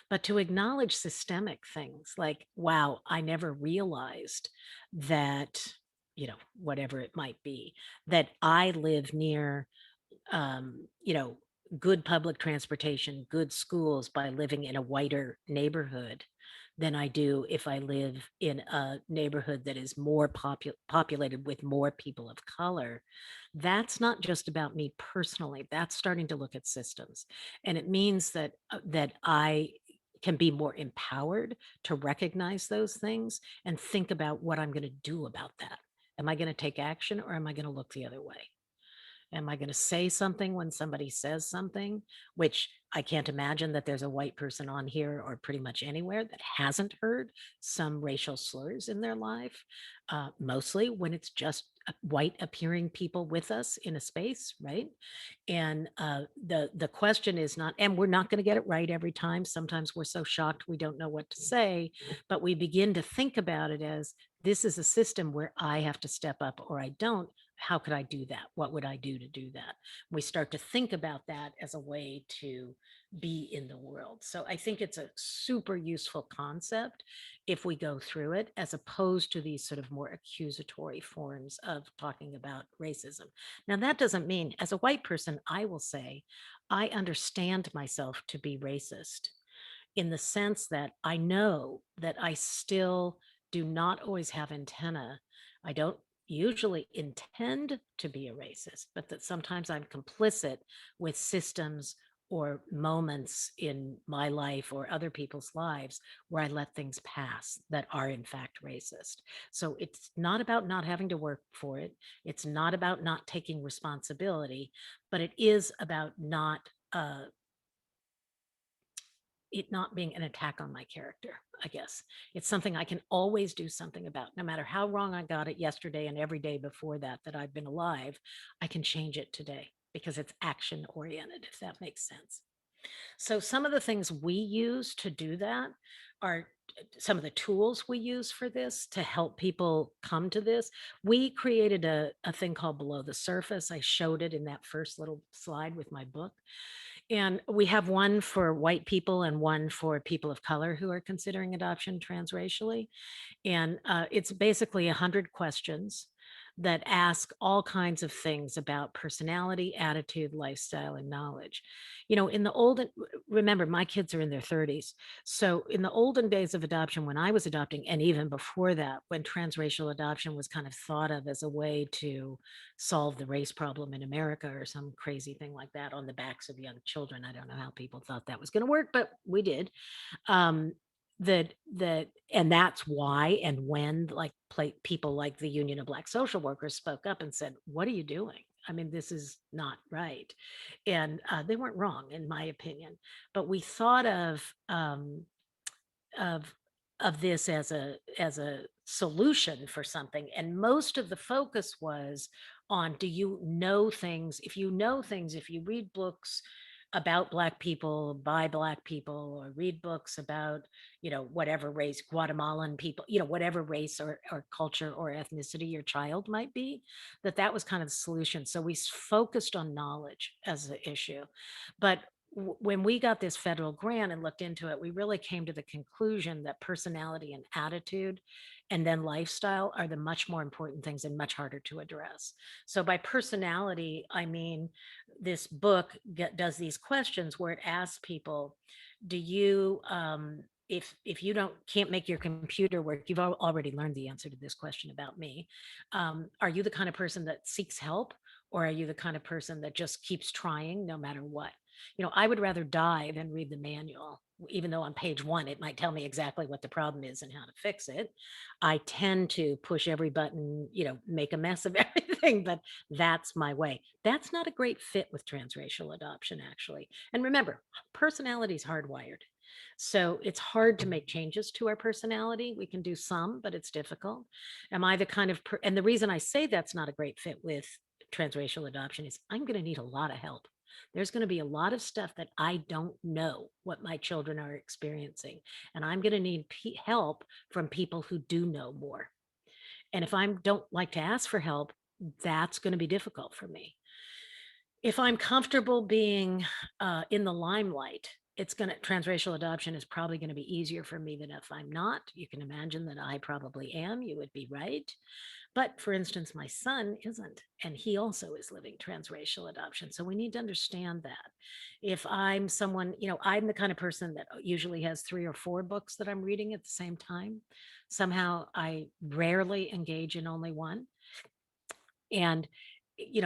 But to acknowledge systemic things like, wow, I never realized that, whatever it might be, that I live near, good public transportation, good schools by living in a whiter neighborhood than I do if I live in a neighborhood that is more populated with more people of color. That's not just about me personally. That's starting to look at systems. And it means that I can be more empowered to recognize those things and think about what I'm going to do about that. Am I going to take action, or am I going to look the other way? Am I going to say something when somebody says something, which I can't imagine that there's a white person on here or pretty much anywhere that hasn't heard some racial slurs in their life, mostly when it's just white appearing people with us in a space, right? And the question is not, and we're not going to get it right every time. Sometimes we're so shocked we don't know what to say, but we begin to think about it as, this is a system where I have to step up or I don't. How could I do that? What would I do to do that? We start to think about that as a way to be in the world. So I think it's a super useful concept if we go through it, as opposed to these sort of more accusatory forms of talking about racism. Now, that doesn't mean, as a white person, I will say, I understand myself to be racist, in the sense that I know that I still do not always have antenna. I don't usually intend to be a racist, but that sometimes I'm complicit with systems or moments in my life or other people's lives where I let things pass that are in fact racist. So it's not about not having to work for it. It's not about not taking responsibility, but it is about it not being an attack on my character, I guess. It's something I can always do something about. No matter how wrong I got it yesterday and every day before that I've been alive, I can change it today because it's action oriented, if that makes sense. So some of the things we use to do that are some of the tools we use for this to help people come to this. We created a thing called Below the Surface. I showed it in that first little slide with my book. And we have one for white people and one for people of color who are considering adoption transracially. And it's basically 100 questions that ask all kinds of things about personality, attitude, lifestyle, and knowledge. In the olden, remember, my kids are in their 30s. So in the olden days of adoption, when I was adopting, and even before that, when transracial adoption was kind of thought of as a way to solve the race problem in America or some crazy thing like that on the backs of young children. I don't know how people thought that was going to work, but we did. And that's why, and when, like, people like the Union of Black Social Workers spoke up and said, what are you doing? I mean, this is not right. And they weren't wrong, in my opinion. But we thought of this as a solution for something, and most of the focus was on, do you know things? If you know things, if you read books about Black people by Black people, or read books about, whatever race, Guatemalan people, whatever race or culture or ethnicity your child might be, that was kind of the solution. So we focused on knowledge as the issue. But when we got this federal grant and looked into it, we really came to the conclusion that personality and attitude and then lifestyle are the much more important things and much harder to address. So by personality, I mean, this book does these questions where it asks people, do you, if you can't make your computer work, you've already learned the answer to this question about me. Are you the kind of person that seeks help, or are you the kind of person that just keeps trying no matter what? I would rather die than read the manual even though on page 1, it might tell me exactly what the problem is and how to fix it. I tend to push every button, make a mess of everything, but that's my way. That's not a great fit with transracial adoption, actually. And remember, personality is hardwired. So it's hard to make changes to our personality. We can do some, but it's difficult. Am I the kind of, and the reason I say that's not a great fit with transracial adoption is I'm going to need a lot of help. There's going to be a lot of stuff that I don't know what my children are experiencing. And I'm going to need help from people who do know more. And if I don't like to ask for help, that's going to be difficult for me. If I'm comfortable being in the limelight, transracial adoption is probably going to be easier for me than if I'm not. You can imagine that I probably am. You would be right. But for instance, my son isn't, and he also is living transracial adoption. So we need to understand that. If I'm someone, I'm the kind of person that usually has 3 or 4 books that I'm reading at the same time. Somehow I rarely engage in only one. And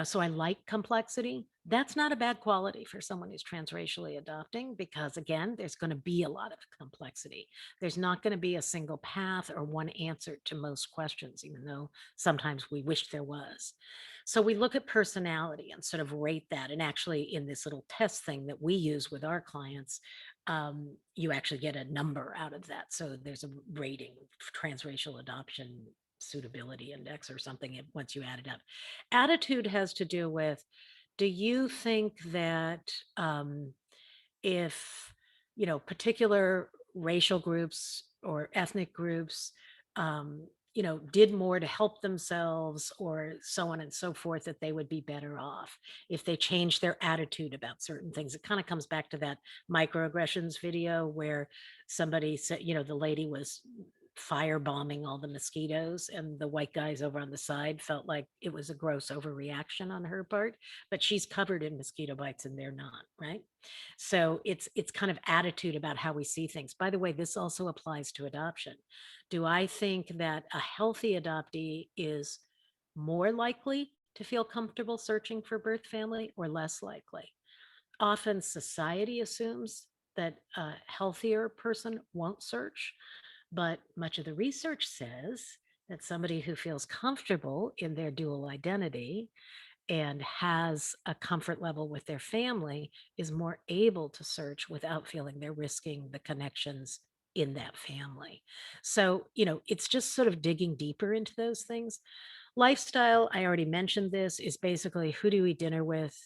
so I like complexity. That's not a bad quality for someone who's transracially adopting, because again, there's going to be a lot of complexity. There's not going to be a single path or one answer to most questions, even though sometimes we wish there was. So we look at personality and sort of rate that. And actually, in this little test thing that we use with our clients, you actually get a number out of that. So there's a rating for transracial adoption suitability index or something once you add it up. Attitude has to do with, do you think that if particular racial groups or ethnic groups did more to help themselves or so on and so forth, that they would be better off if they changed their attitude about certain things? It kind of comes back to that microaggressions video where somebody said, the lady was firebombing all the mosquitoes, and the white guys over on the side felt like it was a gross overreaction on her part, but she's covered in mosquito bites and they're not, right? So it's kind of attitude about how we see things. By the way, this also applies to adoption. Do I think that a healthy adoptee is more likely to feel comfortable searching for birth family or less likely? Often society assumes that a healthier person won't search. But much of the research says that somebody who feels comfortable in their dual identity and has a comfort level with their family is more able to search without feeling they're risking the connections in that family. So, it's just sort of digging deeper into those things. Lifestyle, I already mentioned this, is basically who do you eat dinner with?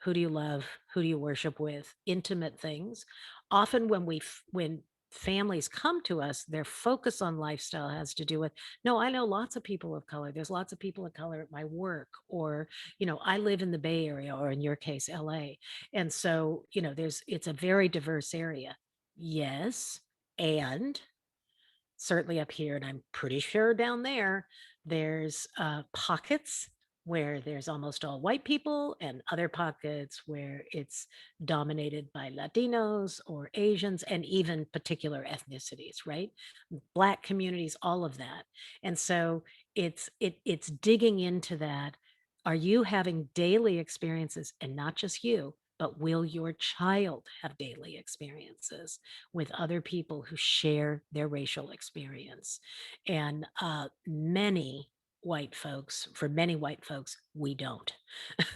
Who do you love? Who do you worship with? Intimate things. Often when families come to us, their focus on lifestyle has to do with, no, I know lots of people of color. There's lots of people of color at my work, or, I live in the Bay Area, or in your case, LA. And so, it's a very diverse area. Yes. And certainly up here, and I'm pretty sure down there's pockets where there's almost all white people, and other pockets where it's dominated by Latinos or Asians, and even particular ethnicities, right? Black communities, all of that. And so it's digging into that. Are you having daily experiences, and not just you, but will your child have daily experiences with other people who share their racial experience? And for many white folks, we don't.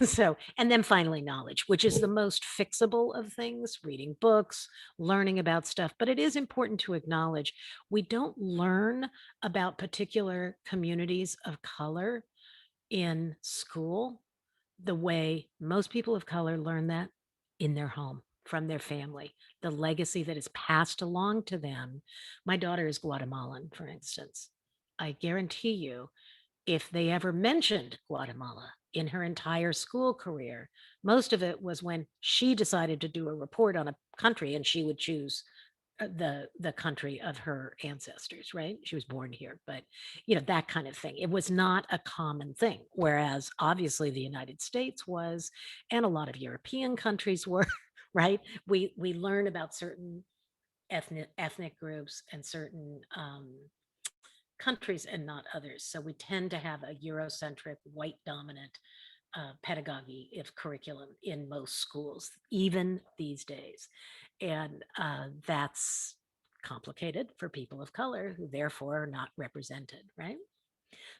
So, and then finally, knowledge, which is the most fixable of things, reading books, learning about stuff. But it is important to acknowledge we don't learn about particular communities of color in school the way most people of color learn that in their home, from their family, the legacy that is passed along to them. My daughter is Guatemalan, for instance. I guarantee you, if they ever mentioned Guatemala in her entire school career, most of it was when she decided to do a report on a country, and she would choose the country of her ancestors, right? She was born here, but that kind of thing. It was not a common thing, whereas obviously the United States was, and a lot of European countries were, right? We learn about certain ethnic groups and certain countries and not others. So we tend to have a Eurocentric, white dominant pedagogy of curriculum in most schools, even these days. And that's complicated for people of color who therefore are not represented, right?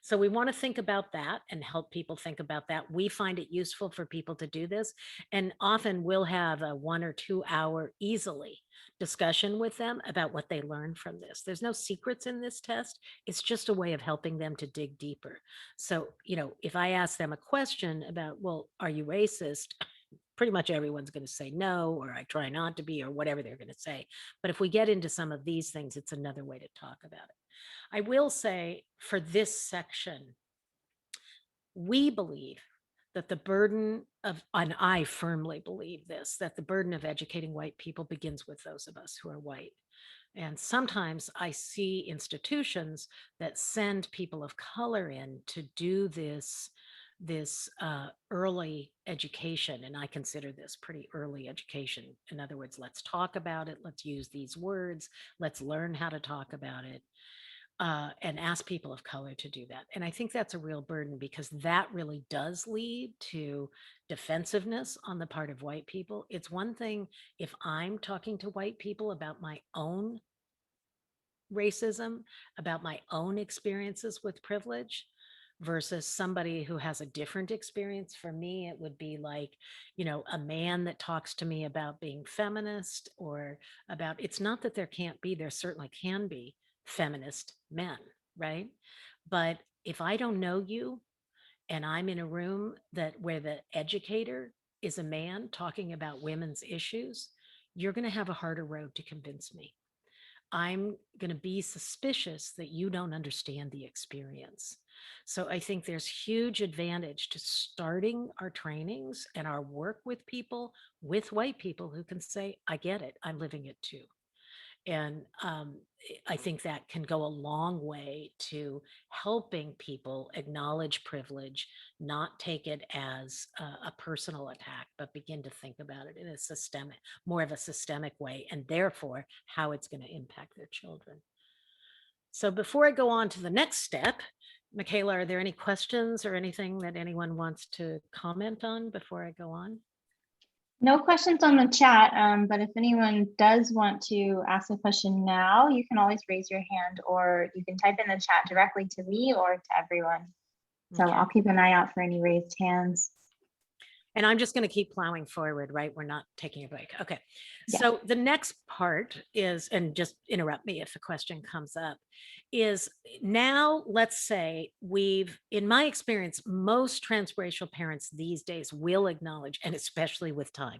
So we want to think about that and help people think about that. We find it useful for people to do this. And often we'll have a 1 or 2 hour easily discussion with them about what they learned from this. There's no secrets in this test. It's just a way of helping them to dig deeper. So, if I ask them a question about, well, are you racist? Pretty much everyone's going to say no, or I try not to be, or whatever they're going to say. But if we get into some of these things, it's another way to talk about it. I will say for this section, we believe that the burden of, and I firmly believe this, that the burden of educating white people begins with those of us who are white. And sometimes I see institutions that send people of color in to do this early education, and I consider this pretty early education. In other words, let's talk about it, let's use these words, let's learn how to talk about it, and ask people of color to do that. And I think that's a real burden, because that really does lead to defensiveness on the part of white people. It's one thing if I'm talking to white people about my own racism, about my own experiences with privilege, versus somebody who has a different experience. For me, it would be like, a man that talks to me about being feminist, or about, it's not that there certainly can be feminist men, right? But if I don't know you and I'm in a room where the educator is a man talking about women's issues, you're going to have a harder road to convince me. I'm going to be suspicious that you don't understand the experience. So I think there's huge advantage to starting our trainings and our work with people, with white people who can say, I get it, I'm living it too. And I think that can go a long way to helping people acknowledge privilege, not take it as a personal attack, but begin to think about it in a more of a systemic way, and therefore how it's going to impact their children. So before I go on to the next step, Michaela, are there any questions or anything that anyone wants to comment on before I go on? No questions on the chat, but if anyone does want to ask a question now, you can always raise your hand, or you can type in the chat directly to me or to everyone. So I'll keep an eye out for any raised hands. And I'm just going to keep plowing forward, right? We're not taking a break. Okay. Yeah. So the next part is, and just interrupt me if a question comes up, is now let's say in my experience, most transracial parents these days will acknowledge, and especially with time,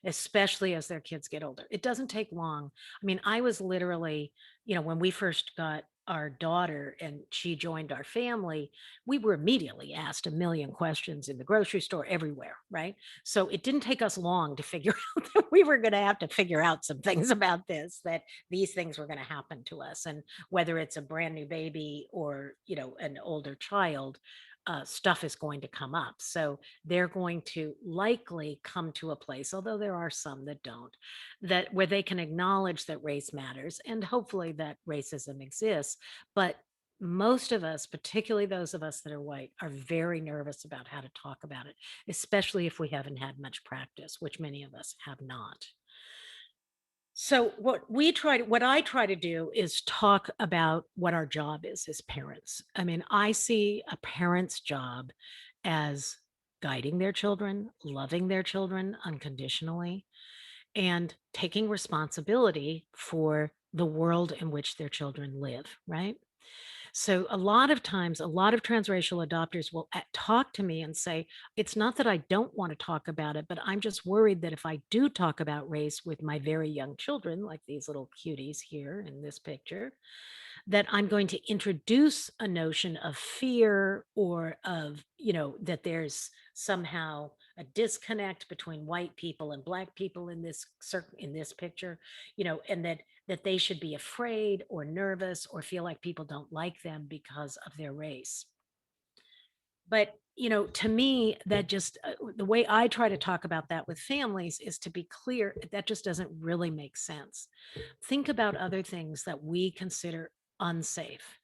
especially as their kids get older. It doesn't take long. I mean, I was literally, when we first got our daughter and she joined our family, we were immediately asked a million questions in the grocery store, everywhere, right? So it didn't take us long to figure out that we were going to have to figure out some things about this, that these things were going to happen to us. And whether it's a brand new baby or, an older child, stuff is going to come up. So they're going to likely come to a place, although there are some that don't, where they can acknowledge that race matters, and hopefully that racism exists. But most of us, particularly those of us that are white, are very nervous about how to talk about it, especially if we haven't had much practice, which many of us have not. So what I try to do is talk about what our job is as parents. I mean, I see a parent's job as guiding their children, loving their children unconditionally, and taking responsibility for the world in which their children live, right? So a lot of times, a lot of transracial adopters will talk to me and say, it's not that I don't want to talk about it, but I'm just worried that if I do talk about race with my very young children, like these little cuties here in this picture, that I'm going to introduce a notion of fear, or of, that there's somehow a disconnect between white people and Black people in this picture, and that they should be afraid or nervous or feel like people don't like them because of their race. But, to me, that just the way I try to talk about that with families is to be clear, that just doesn't really make sense. Think about other things that we consider unsafe.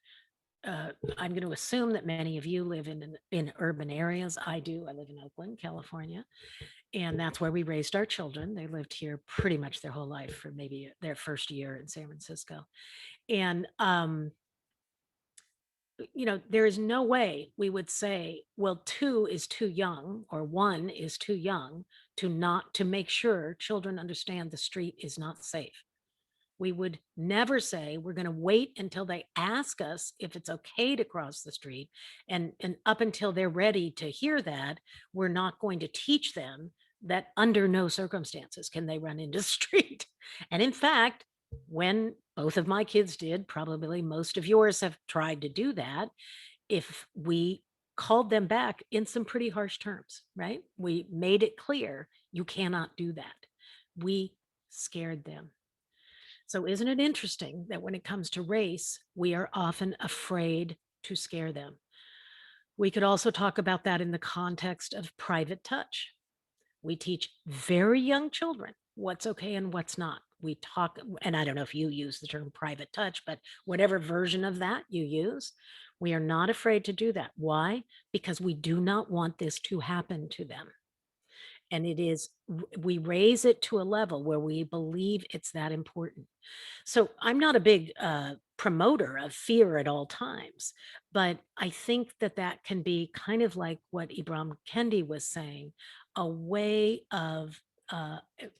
I'm going to assume that many of you live in urban areas. I do. I live in Oakland, California, and that's where we raised our children. They lived here pretty much their whole life for maybe their first year in San Francisco. And there is no way we would say, well, 2 is too young or 1 is too young to make sure children understand the street is not safe. We would never say we're going to wait until they ask us if it's okay to cross the street. And up until they're ready to hear that, we're not going to teach them that under no circumstances can they run into the street. And in fact, when both of my kids did, probably most of yours have tried to do that, if we called them back in some pretty harsh terms, right? We made it clear you cannot do that. We scared them. So isn't it interesting that when it comes to race, we are often afraid to scare them? We could also talk about that in the context of private touch. We teach very young children what's okay and what's not. We talk, and I don't know if you use the term private touch, but whatever version of that you use, we are not afraid to do that. Why? Because we do not want this to happen to them. And we raise it to a level where we believe it's that important. So I'm not a big promoter of fear at all times, but I think that can be kind of like what Ibram Kendi was saying, a way of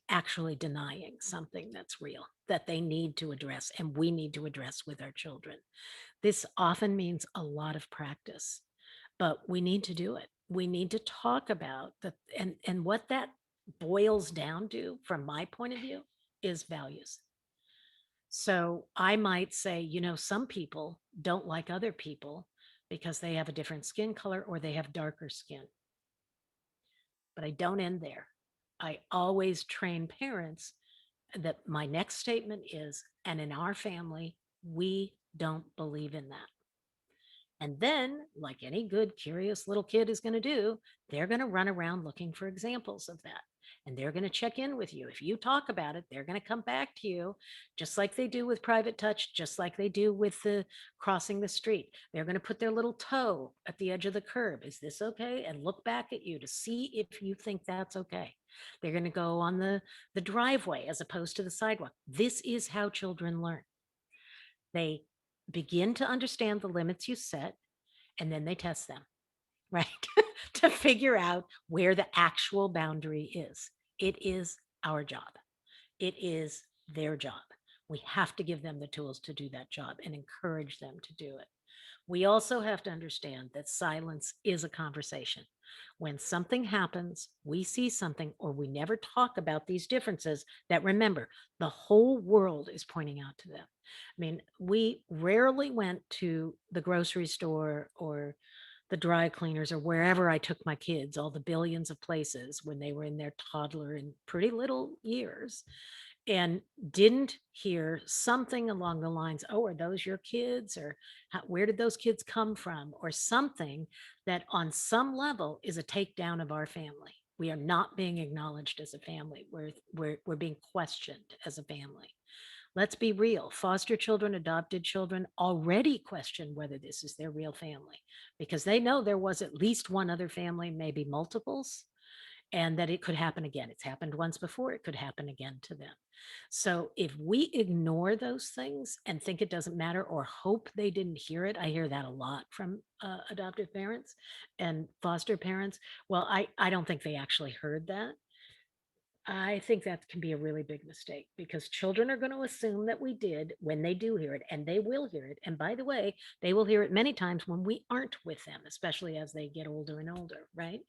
actually denying something that's real, that they need to address and we need to address with our children. This often means a lot of practice, but we need to do it. We need to talk about and what that boils down to, from my point of view, is values. So I might say, some people don't like other people because they have a different skin color or they have darker skin. But I don't end there. I always train parents that my next statement is, and in our family, we don't believe in that. And then, like any good, curious little kid is going to do, they're going to run around looking for examples of that. And they're going to check in with you. If you talk about it, they're going to come back to you, just like they do with private touch, just like they do with the crossing the street. They're going to put their little toe at the edge of the curb. Is this okay? And look back at you to see if you think that's okay. They're going to go on the driveway as opposed to the sidewalk. This is how children learn. They begin to understand the limits you set, and then they test them, right? To figure out where the actual boundary is. It is our job. It is their job. We have to give them the tools to do that job and encourage them to do it. We also have to understand that silence is a conversation. When something happens, we see something, or we never talk about these differences, that remember, the whole world is pointing out to them. I mean, we rarely went to the grocery store or the dry cleaners or wherever I took my kids, all the billions of places when they were in their toddler and pretty little years, and didn't hear something along the lines, oh, are those your kids? Or where did those kids come from? Or something that on some level is a takedown of our family. We are not being acknowledged as a family. We're being questioned as a family. Let's be real. Foster children, adopted children already question whether this is their real family, because they know there was at least one other family, maybe multiples, and that it could happen again. It's happened once before, it could happen again to them. So if we ignore those things and think it doesn't matter or hope they didn't hear it, I hear that a lot from adoptive parents and foster parents. Well, I don't think they actually heard that. I think that can be a really big mistake, because children are going to assume that we did when they do hear it, and they will hear it. And by the way, they will hear it many times when we aren't with them, especially as they get older and older, right?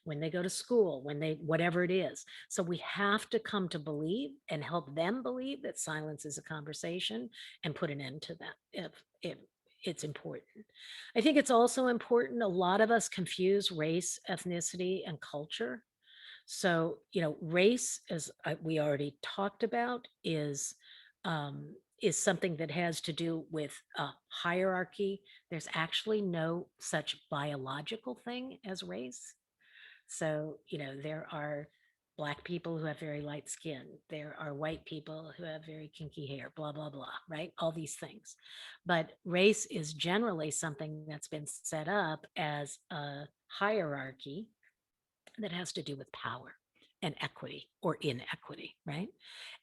When they go to school, whatever it is. So we have to come to believe and help them believe that silence is a conversation and put an end to that if it's important. I think it's also important. A lot of us confuse race, ethnicity, and culture. So, race, as we already talked about, is something that has to do with hierarchy. There's actually no such biological thing as race. So, there are Black people who have very light skin. There are white people who have very kinky hair, blah, blah, blah, right? All these things. But race is generally something that's been set up as a hierarchy that has to do with power and equity or inequity, right?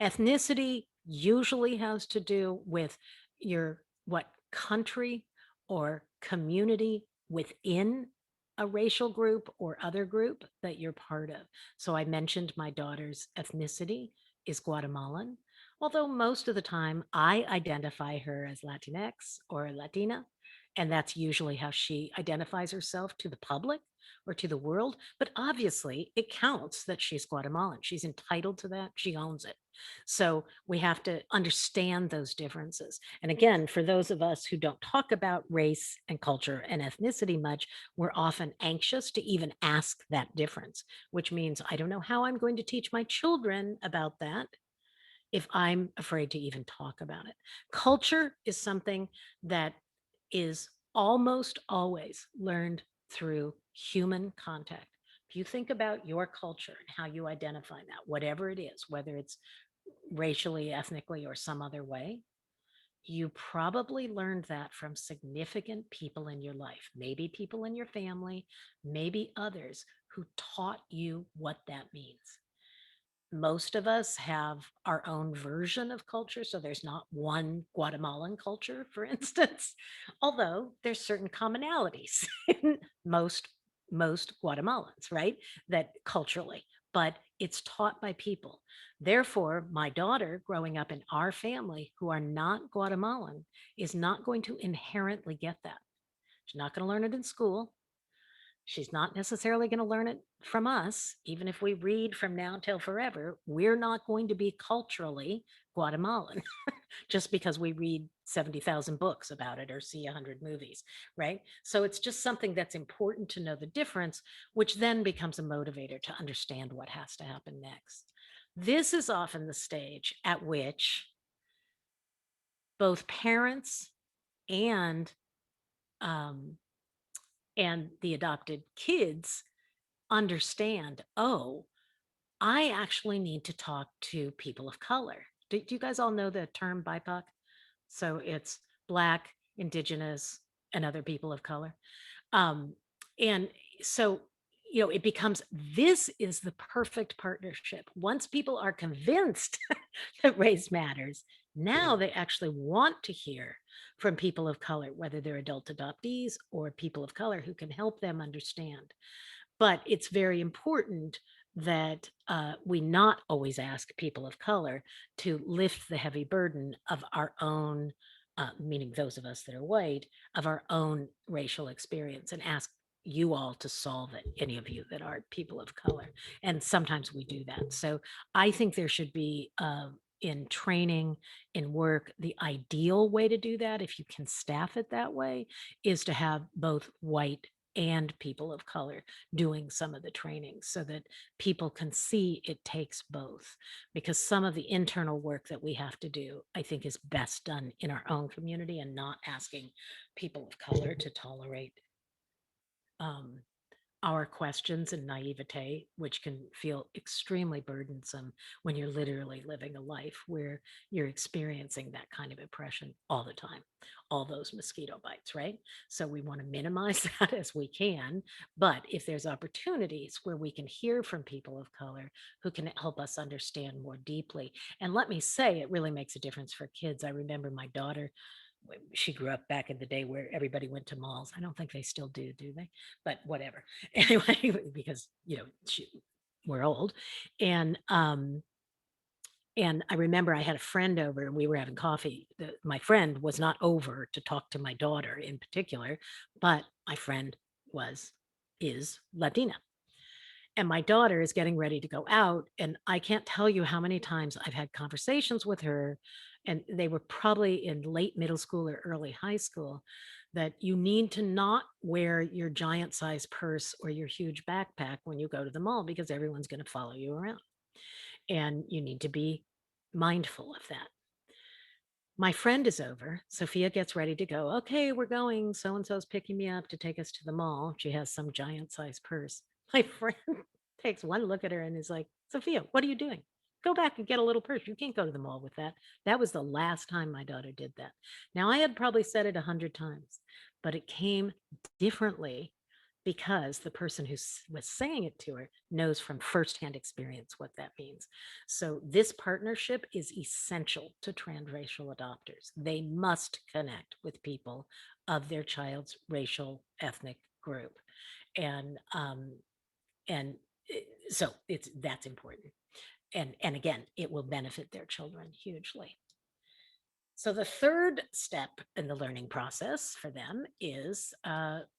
Ethnicity usually has to do with your what country or community within a racial group or other group that you're part of. So I mentioned my daughter's ethnicity is Guatemalan, although most of the time I identify her as Latinx or Latina, and that's usually how she identifies herself to the public or to the world. But obviously, it counts that she's Guatemalan. She's entitled to that. She owns it. So we have to understand those differences. And again, for those of us who don't talk about race and culture and ethnicity much, we're often anxious to even ask that difference, which means I don't know how I'm going to teach my children about that if I'm afraid to even talk about it. Culture is something that is almost always learned through human contact. If you think about your culture and how you identify that, whatever it is, whether it's racially, ethnically, or some other way, you probably learned that from significant people in your life, maybe people in your family, maybe others who taught you what that means. Most of us have our own version of culture. So there's not one Guatemalan culture, for instance, although there's certain commonalities in most Guatemalans, right? That culturally, but it's taught by people. Therefore, my daughter growing up in our family who are not Guatemalan is not going to inherently get that. She's not going to learn it in school. She's not necessarily going to learn it from us. Even if we read from now till forever, we're not going to be culturally Guatemalan just because we read 70,000 books about it or see 100 movies, right? So it's just something that's important to know the difference, which then becomes a motivator to understand what has to happen next. This is often the stage at which both parents and the adopted kids understand, oh, I actually need to talk to people of color. Do you guys all know the term BIPOC? So it's Black, Indigenous, and other people of color. And so, it becomes this is the perfect partnership. Once people are convinced that race matters, now they actually want to hear from people of color, whether they're adult adoptees or people of color who can help them understand. But it's very important that we not always ask people of color to lift the heavy burden of our own, meaning those of us that are white, of our own racial experience and ask you all to solve it, any of you that are people of color. And sometimes we do that. So I think there should be in training, in work, the ideal way to do that, if you can staff it that way, is to have both white and people of color doing some of the training so that people can see it takes both. Because some of the internal work that we have to do, I think, is best done in our own community and not asking people of color to tolerate our questions and naivete, which can feel extremely burdensome when you're literally living a life where you're experiencing that kind of oppression all the time, all those mosquito bites, right? So we want to minimize that as we can. But if there's opportunities where we can hear from people of color who can help us understand more deeply, and let me say, it really makes a difference for kids. I remember my daughter, she grew up back in the day where everybody went to malls. I don't think they still do they? But whatever. Anyway, because we're old. And I remember I had a friend over and we were having coffee. My friend was not over to talk to my daughter in particular, but my friend is Latina. And my daughter is getting ready to go out. And I can't tell you how many times I've had conversations with her, and they were probably in late middle school or early high school, that you need to not wear your giant size purse or your huge backpack when you go to the mall because everyone's going to follow you around. And you need to be mindful of that. My friend is over. Sophia gets ready to go. Okay, we're going. So and so's picking me up to take us to the mall. She has some giant size purse. My friend takes one look at her and is like, Sophia, what are you doing? Go back and get a little purse. You can't go to the mall with that. That was the last time my daughter did that. Now, I had probably said it 100 times, but it came differently because the person who was saying it to her knows from firsthand experience what that means. So this partnership is essential to transracial adopters. They must connect with people of their child's racial ethnic group. And so that's important. And again, it will benefit their children hugely. So the third step in the learning process for them is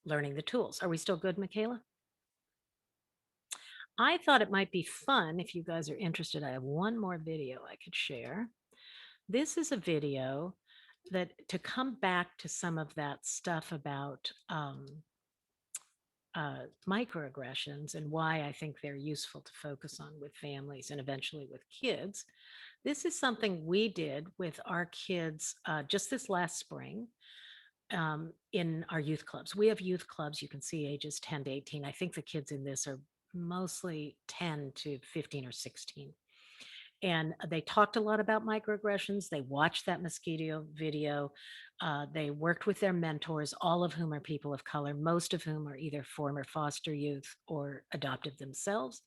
learning the tools. Are we still good, Michaela? I thought it might be fun if you guys are interested. I have one more video I could share. This is a video that to come back to some of that stuff about microaggressions and why I think they're useful to focus on with families and eventually with kids. This is something we did with our kids just this last spring in our youth clubs. We have youth clubs, you can see ages 10 to 18. I think the kids in this are mostly 10 to 15 or 16. And they talked a lot about microaggressions. They watched that mosquito video. They worked with their mentors, all of whom are people of color, most of whom are either former foster youth or adopted themselves,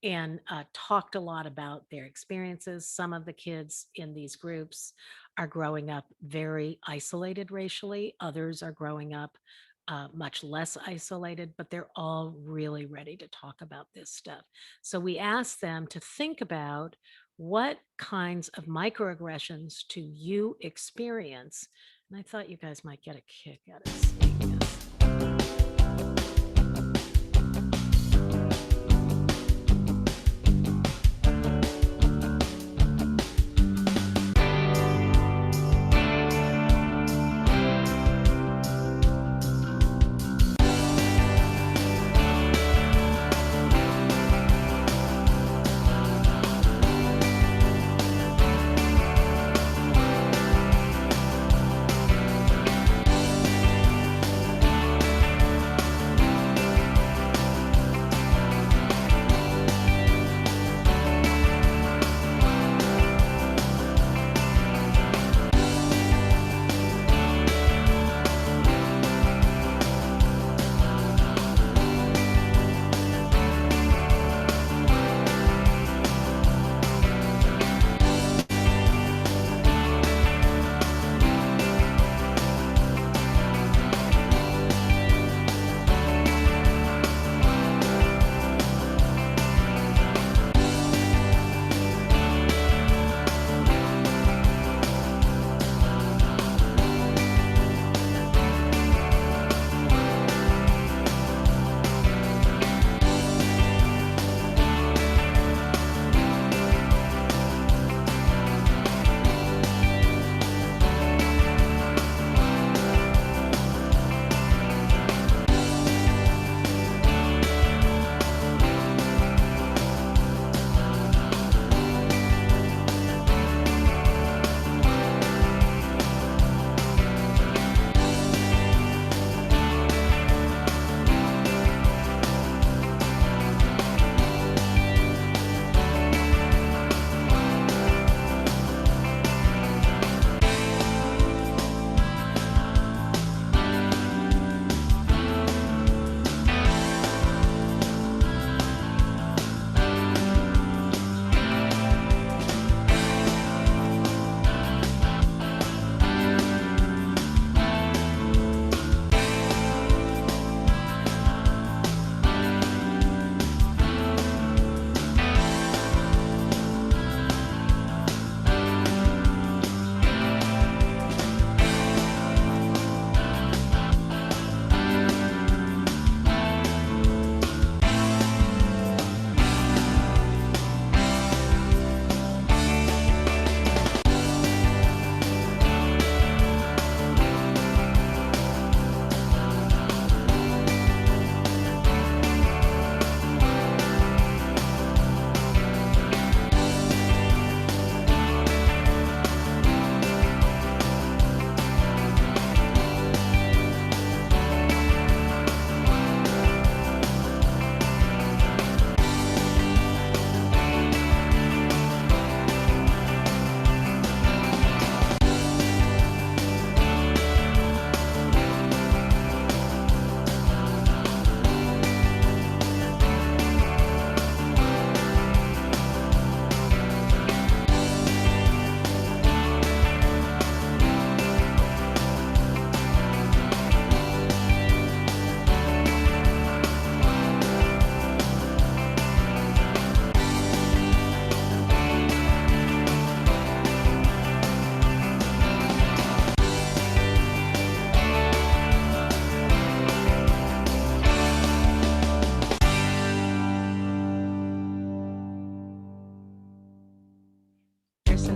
and talked a lot about their experiences. Some of the kids in these groups are growing up very isolated racially. Others are growing up much less isolated, but they're all really ready to talk about this stuff. So we asked them to think about what kinds of microaggressions do you experience? And I thought you guys might get a kick out of seeing this.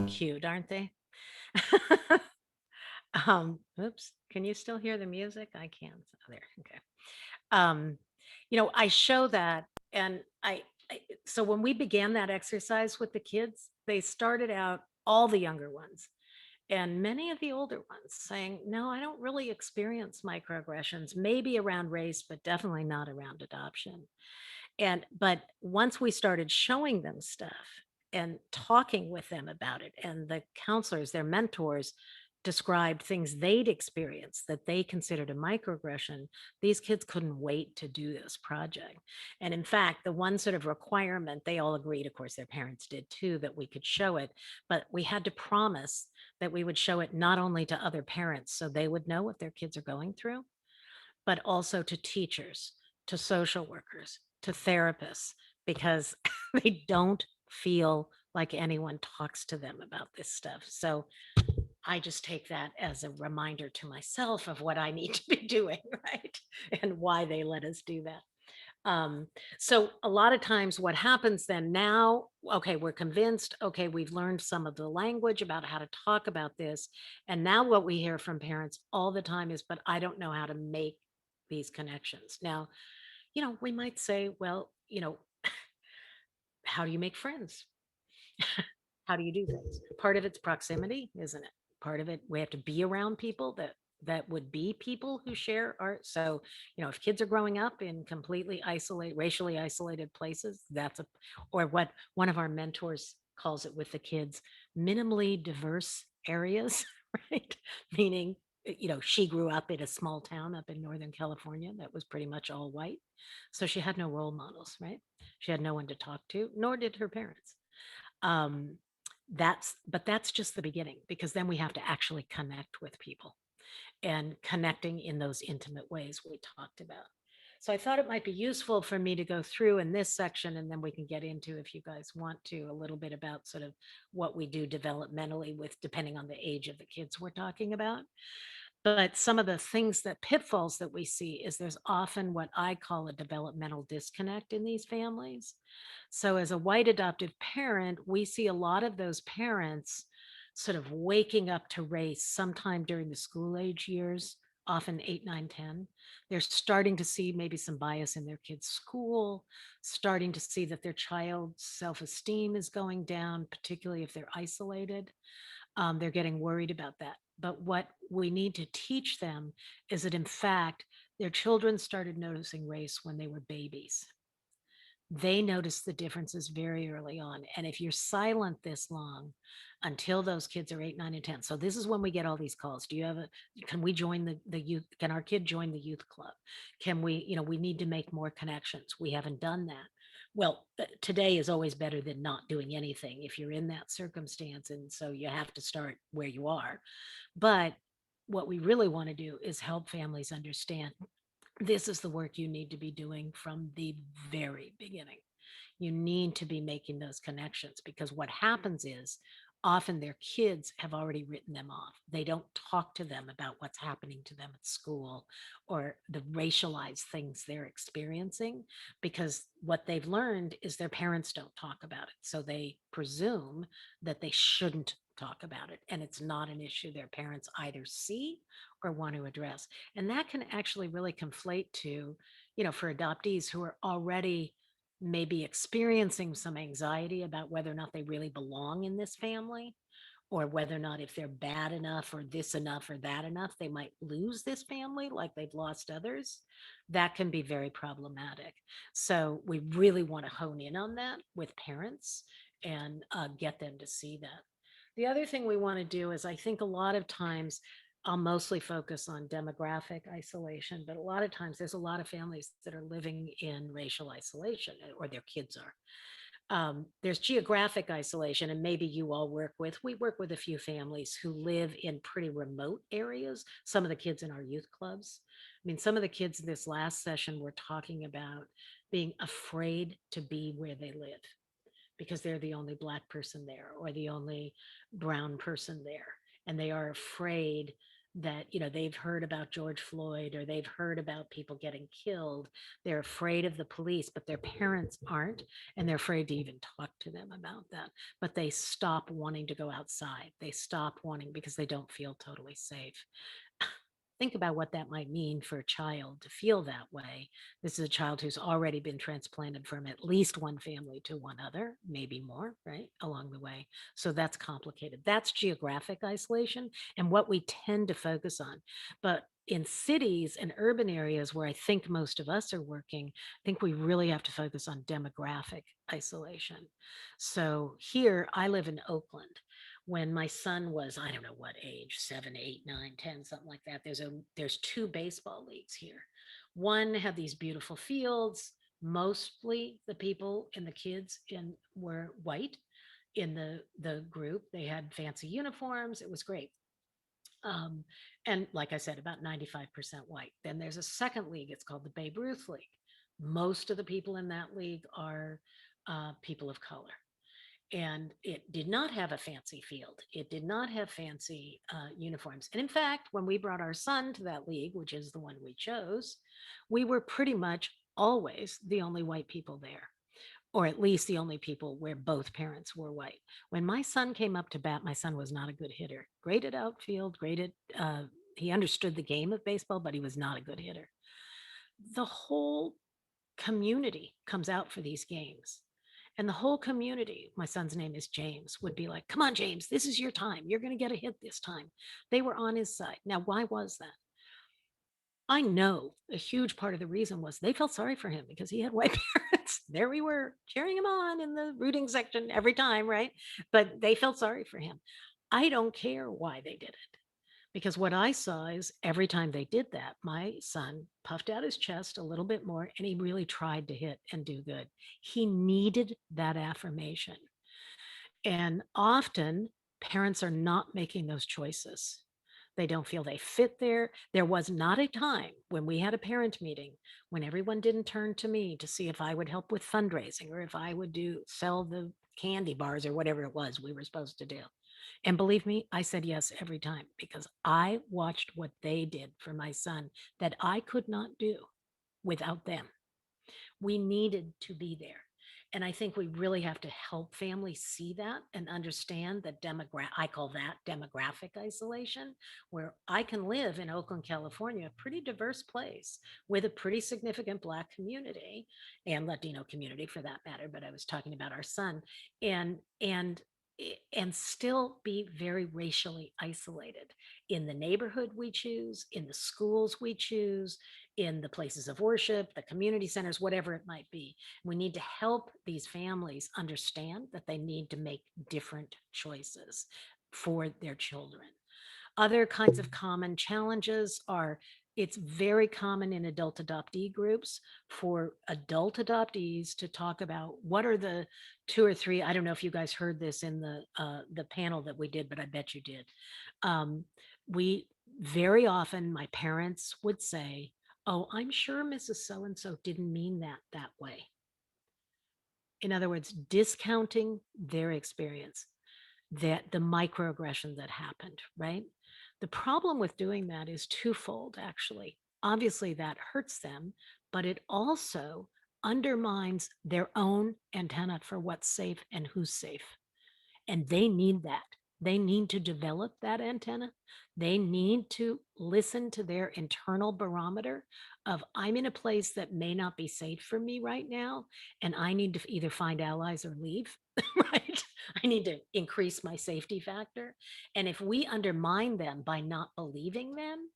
cute, aren't they? Oops, can you still hear the music? I can't. Oh, there, okay. Um, I show that, and so when we began that exercise with the kids, they started out, all the younger ones, and many of the older ones saying, no, I don't really experience microaggressions, maybe around race, but definitely not around adoption. But once we started showing them stuff and talking with them about it, and the counselors, their mentors, described things they'd experienced that they considered a microaggression, these kids couldn't wait to do this project. And in fact, the one sort of requirement, they all agreed, of course, their parents did too, that we could show it, but we had to promise that we would show it not only to other parents so they would know what their kids are going through, but also to teachers, to social workers, to therapists, because they don't feel like anyone talks to them about this stuff. So I just take that as a reminder to myself of what I need to be doing, right? And why they let us do that. So a lot of times what happens then now, okay, we're convinced, okay, we've learned some of the language about how to talk about this. And now what we hear from parents all the time is, but I don't know how to make these connections. Now, we might say, well, how do you make friends? How do you do things? Part of it's proximity, isn't it? Part of it, we have to be around people that would be people who share our, so if kids are growing up in completely isolated, racially isolated places, or what one of our mentors calls it with the kids, minimally diverse areas, right? Meaning, she grew up in a small town up in Northern California that was pretty much all white, so she had no role models, right? She had no one to talk to, nor did her parents. But that's just the beginning, because then we have to actually connect with people, and connecting in those intimate ways we talked about. So I thought it might be useful for me to go through in this section, and then we can get into, if you guys want to, a little bit about sort of what we do developmentally with, depending on the age of the kids we're talking about. But some of the things, that pitfalls that we see, is there's often what I call a developmental disconnect in these families. So as a white adoptive parent, we see a lot of those parents sort of waking up to race sometime during the school age years, often 8, 9, 10. They're starting to see maybe some bias in their kids' school, starting to see that their child's self-esteem is going down, particularly if they're isolated. They're getting worried about that. But what we need to teach them is that, in fact, their children started noticing race when they were babies. They notice the differences very early on. And if you're silent this long, until those kids are 8, 9, and 10. So this is when we get all these calls. Can we join the youth? Can our kid join the youth club? Can we, we need to make more connections. We haven't done that. Well, today is always better than not doing anything if you're in that circumstance. And so you have to start where you are. But what we really want to do is help families understand this is the work you need to be doing from the very beginning. You need to be making those connections, because what happens is often their kids have already written them off. They don't talk to them about what's happening to them at school or the racialized things they're experiencing, because what they've learned is their parents don't talk about it. So they presume that they shouldn't talk about it, and it's not an issue their parents either see or want to address. And that can actually really conflate to, for adoptees who are already maybe experiencing some anxiety about whether or not they really belong in this family, or whether or not, if they're bad enough or this enough or that enough, they might lose this family like they've lost others. That can be very problematic. So we really want to hone in on that with parents and get them to see that. The other thing we want to do is, I think a lot of times, I'll mostly focus on demographic isolation, but a lot of times there's a lot of families that are living in racial isolation, or their kids are. There's geographic isolation, and maybe you all we work with a few families who live in pretty remote areas. Some of the kids in our youth clubs. I mean, some of the kids in this last session were talking about being afraid to be where they live, because they're the only Black person there or the only brown person there. And they are afraid that, they've heard about George Floyd or they've heard about people getting killed. They're afraid of the police, but their parents aren't. And they're afraid to even talk to them about that. But they stop wanting to go outside. They stop wanting because they don't feel totally safe. Think about what that might mean for a child to feel that way. This is a child who's already been transplanted from at least one family to one other, maybe more, right, along the way. So that's complicated. That's geographic isolation and what we tend to focus on. But in cities and urban areas where I think most of us are working, I think we really have to focus on demographic isolation. So here, I live in Oakland. When my son was, I don't know what age, 7, 8, 9, 10, something like that, there's 2 baseball leagues here. One had these beautiful fields. Mostly the people and the kids were white in the group. They had fancy uniforms. It was great. And like I said, about 95% white. Then there's a second league. It's called the Babe Ruth League. Most of the people in that league are people of color. And it did not have a fancy field. It did not have fancy uniforms. And in fact, when we brought our son to that league, which is the one we chose, we were pretty much always the only white people there, or at least the only people where both parents were white. When my son came up to bat, my son was not a good hitter. Great at outfield, he understood the game of baseball, but he was not a good hitter. The whole community comes out for these games. And the whole community, my son's name is James, would be like, come on, James, this is your time. You're going to get a hit this time. They were on his side. Now, why was that? I know a huge part of the reason was they felt sorry for him because he had white parents. There we were cheering him on in the rooting section every time, right? But they felt sorry for him. I don't care why they did it. Because what I saw is every time they did that, my son puffed out his chest a little bit more and he really tried to hit and do good. He needed that affirmation. And often parents are not making those choices. They don't feel they fit there. There was not a time when we had a parent meeting when everyone didn't turn to me to see if I would help with fundraising or if I would sell the candy bars or whatever it was we were supposed to do. And believe me, I said yes every time because I watched what they did for my son that I could not do without them. We needed to be there. And I think we really have to help families see that and understand that I call that demographic isolation, where I can live in Oakland, California, a pretty diverse place with a pretty significant Black community and Latino community for that matter. But I was talking about our son and still be very racially isolated in the neighborhood we choose, in the schools we choose, in the places of worship, the community centers, whatever it might be. We need to help these families understand that they need to make different choices for their children. Other kinds of common challenges are it's very common in adult adoptee groups for adult adoptees to talk about what are the 2 or 3. I don't know if you guys heard this in the panel that we did, but I bet you did. We very often, my parents would say, "Oh, I'm sure Mrs. So-and-so didn't mean that way." In other words, discounting their experience, that the microaggression that happened, right? The problem with doing that is twofold, actually. Obviously, that hurts them, but it also undermines their own antenna for what's safe and who's safe. And they need that. They need to develop that antenna. They need to listen to their internal barometer of I'm in a place that may not be safe for me right now, and I need to either find allies or leave, right? I need to increase my safety factor. And if we undermine them by not believing them,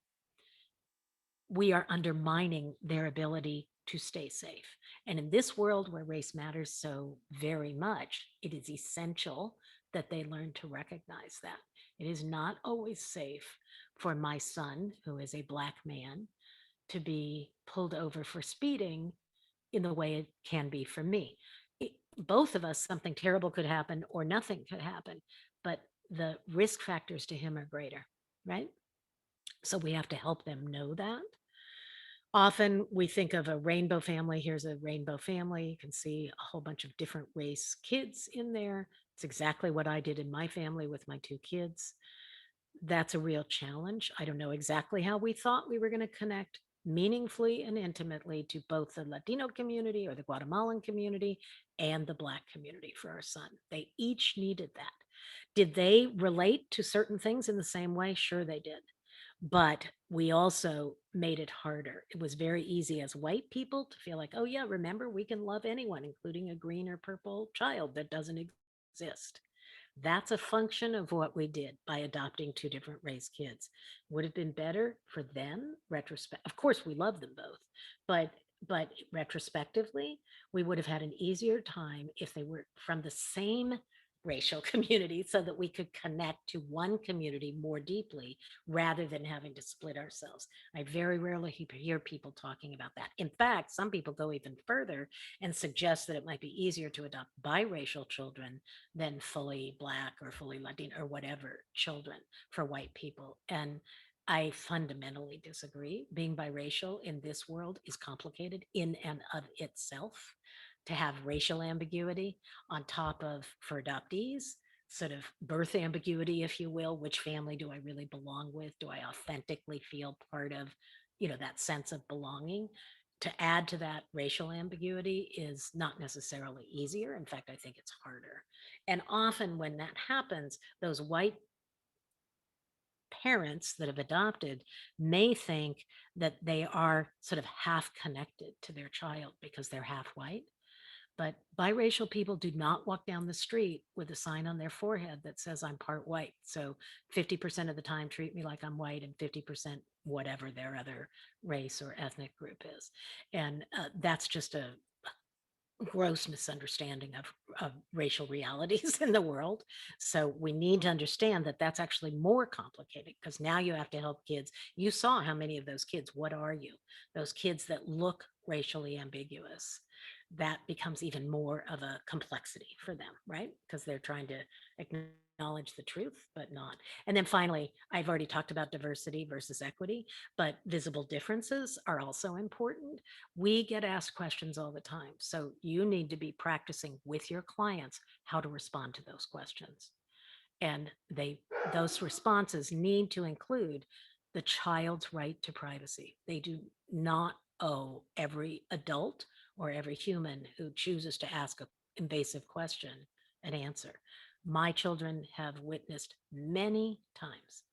we are undermining their ability to stay safe. And in this world where race matters so very much, it is essential that they learn to recognize that. It is not always safe for my son, who is a Black man, to be pulled over for speeding in the way it can be for me. Both of us, something terrible could happen or nothing could happen, but the risk factors to him are greater, right? So we have to help them know that. Often we think of a rainbow family. Here's a rainbow family. You can see a whole bunch of different race kids in there. It's exactly what I did in my family with my 2 kids. that's a real challenge. I don't know exactly how we thought we were going to connect meaningfully and intimately to both the Latino community or the Guatemalan community and the Black community for our son. They each needed that. Did they relate to certain things in the same way? Sure, they did. But we also made it harder. It was very easy as white people to feel like, oh, yeah, remember, we can love anyone, including a green or purple child that doesn't exist. That's a function of what we did by adopting two different race kids. Would have been better for them retrospect. Of course, we love them both, but retrospectively, we would have had an easier time if they were from the same racial community so that we could connect to one community more deeply rather than having to split ourselves. I very rarely hear people talking about that. In fact, some people go even further and suggest that it might be easier to adopt biracial children than fully Black or fully Latino or whatever children for white people. And I fundamentally disagree. Being biracial in this world is complicated in and of itself. To have racial ambiguity on top of, for adoptees, sort of birth ambiguity, if you will, which family do I really belong with? Do I authentically feel part of, that sense of belonging? To add to that racial ambiguity is not necessarily easier. In fact, I think it's harder. And often when that happens, those white parents that have adopted may think that they are sort of half connected to their child because they're half white. But biracial people do not walk down the street with a sign on their forehead that says I'm part white. So 50% of the time treat me like I'm white and 50% whatever their other race or ethnic group is. And that's just a gross misunderstanding of racial realities in the world. So we need to understand that that's actually more complicated because now you have to help kids. You saw how many of those kids, what are you? Those kids that look racially ambiguous. That becomes even more of a complexity for them, right? Because they're trying to acknowledge the truth, but not. And then finally, I've already talked about diversity versus equity, but visible differences are also important. We get asked questions all the time. So you need to be practicing with your clients how to respond to those questions. And those responses need to include the child's right to privacy. They do not owe every adult or every human who chooses to ask an invasive question an answer. My children have witnessed many times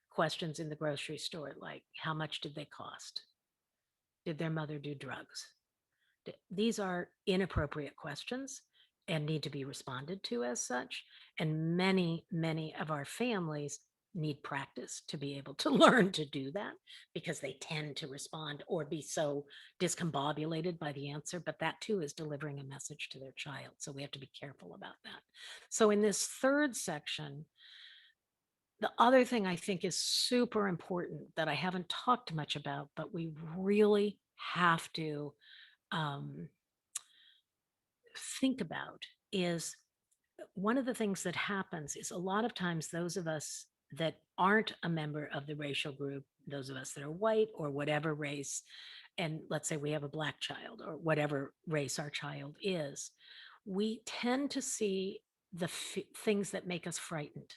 questions in the grocery store like, how much did they cost? Did their mother do drugs? These are inappropriate questions and need to be responded to as such. And many, many of our families need practice to be able to learn to do that because they tend to respond or be so discombobulated by the answer. But that too is delivering a message to their child. So we have to be careful about that. So in this third section, the other thing I think is super important that I haven't talked much about, but we really have to think about is one of the things that happens is a lot of times those of us that aren't a member of the racial group, those of us that are white or whatever race, and let's say we have a Black child or whatever race our child is, we tend to see the things that make us frightened.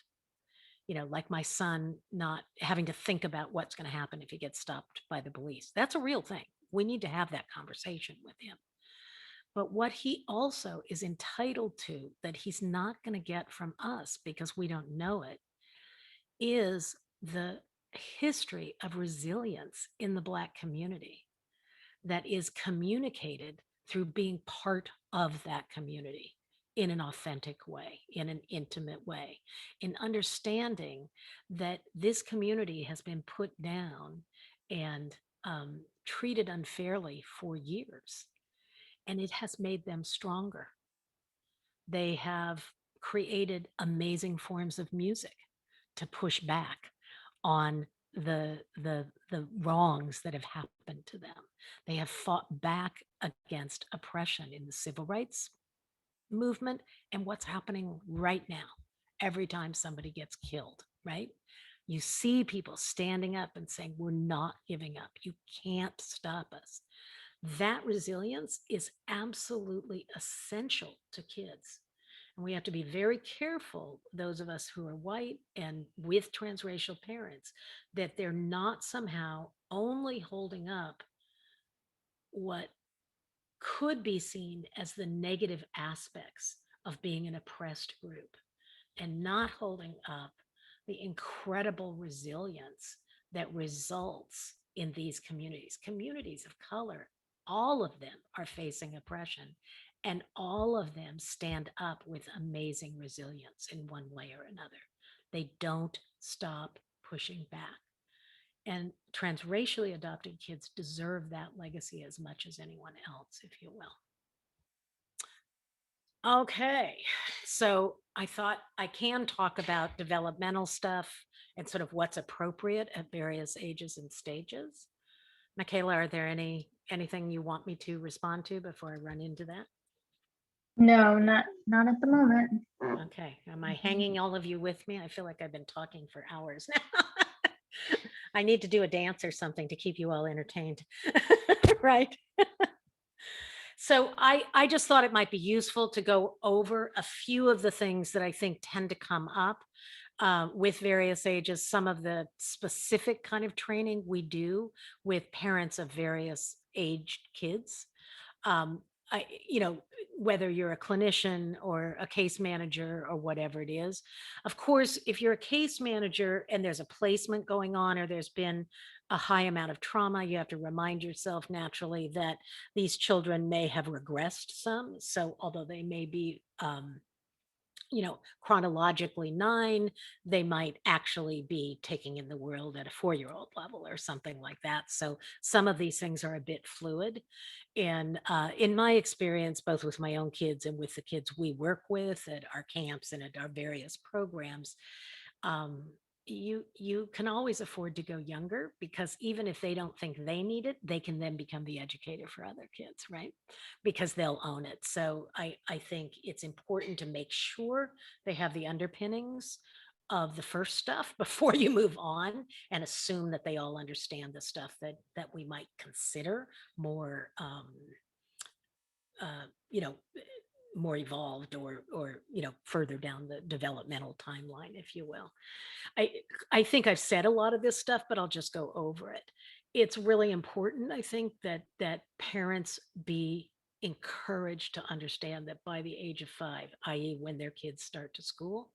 Like my son not having to think about what's going to happen if he gets stopped by the police. That's a real thing. We need to have that conversation with him. But what he also is entitled to that he's not going to get from us because we don't know it is the history of resilience in the Black community that is communicated through being part of that community in an authentic way, in an intimate way, in understanding that this community has been put down and treated unfairly for years. And it has made them stronger. They have created amazing forms of music to push back on the wrongs that have happened to them. They have fought back against oppression in the civil rights movement and what's happening right now every time somebody gets killed, right? You see people standing up and saying, we're not giving up. You can't stop us. That resilience is absolutely essential to kids. And we have to be very careful, those of us who are white and with transracial parents, that they're not somehow only holding up what could be seen as the negative aspects of being an oppressed group and not holding up the incredible resilience that results in these communities. Communities of color, all of them are facing oppression, and all of them stand up with amazing resilience in one way or another. They don't stop pushing back. And transracially adopted kids deserve that legacy as much as anyone else, if you will. Okay, so I thought I can talk about developmental stuff and sort of what's appropriate at various ages and stages. Michaela, are there anything you want me to respond to before I run into that? No, not at the moment. Okay, am I hanging all of you with me? I feel like I've been talking for hours now. I need to do a dance or something to keep you all entertained, right? So I just thought it might be useful to go over a few of the things that I think tend to come up with various ages, some of the specific kind of training we do with parents of various aged kids. You know, whether you're a clinician or a case manager or whatever it is. Of course, if you're a case manager and there's a placement going on or there's been a high amount of trauma, you have to remind yourself naturally that these children may have regressed some. So although they may be you know, chronologically 9, they might actually be taking in the world at a 4-year-old level or something like that. So some of these things are a bit fluid. And in my experience, both with my own kids and with the kids we work with at our camps and at our various programs, you can always afford to go younger, because even if they don't think they need it, they can then become the educator for other kids, right? Because they'll own it. So I think it's important to make sure they have the underpinnings of the first stuff before you move on and assume that they all understand the stuff that we might consider more you know, more evolved or you know, further down the developmental timeline, if you will. I think I've said a lot of this stuff, but I'll just go over it. It's really important, I think, that parents be encouraged to understand that by the age of 5, i.e., when their kids start to school,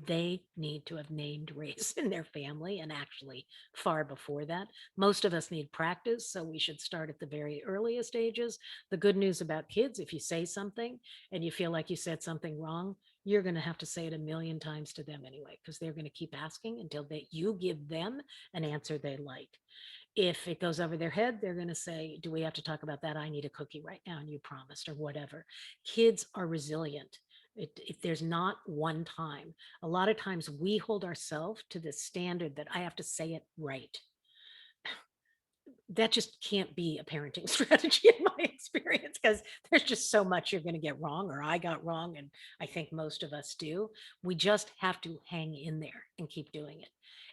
they need to have named race in their family, and actually far before that. Most of us need practice, so we should start at the very earliest ages. The good news about kids, if you say something and you feel like you said something wrong, you're going to have to say it a million times to them anyway, because they're going to keep asking until you give them an answer they like. If it goes over their head, they're going to say, do we have to talk about that? I need a cookie right now, and you promised, or whatever. Kids are resilient. If there's not one time, a lot of times we hold ourselves to the standard that I have to say it right. That just can't be a parenting strategy in my experience, because there's just so much you're going to get wrong, or I got wrong, and I think most of us do. We just have to hang in there and keep doing it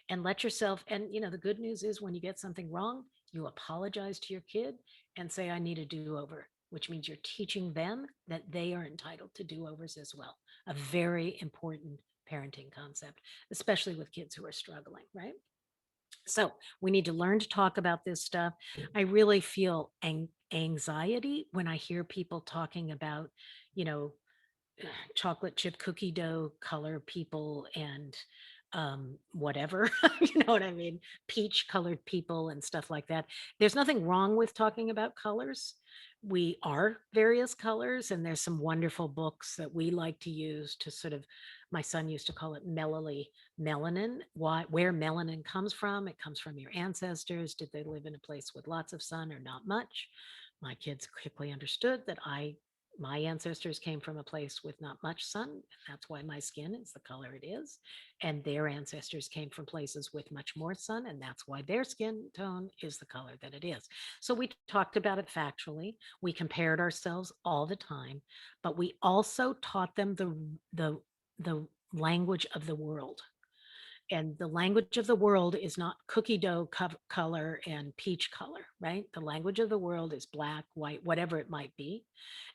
and let yourself. And you know, the good news is when you get something wrong, you apologize to your kid and say, I need a do-over, which means you're teaching them that they are entitled to do-overs as well. A very important parenting concept, especially with kids who are struggling, right? So we need to learn to talk about this stuff. I really feel anxiety when I hear people talking about, you know, chocolate chip cookie dough color people and whatever, you know what I mean? Peach colored people and stuff like that. There's nothing wrong with talking about colors. We are various colors, and there's some wonderful books that we like to use to sort of, my son used to call it melanin, where melanin comes from. It comes from your ancestors. Did they live in a place with lots of sun or not much? My kids quickly understood that my ancestors came from a place with not much sun, and that's why my skin is the color it is. And their ancestors came from places with much more sun, and that's why their skin tone is the color that it is. So we talked about it factually. We compared ourselves all the time, but we also taught them the language of the world. And the language of the world is not cookie dough color and peach color, right? The language of the world is black, white, whatever it might be.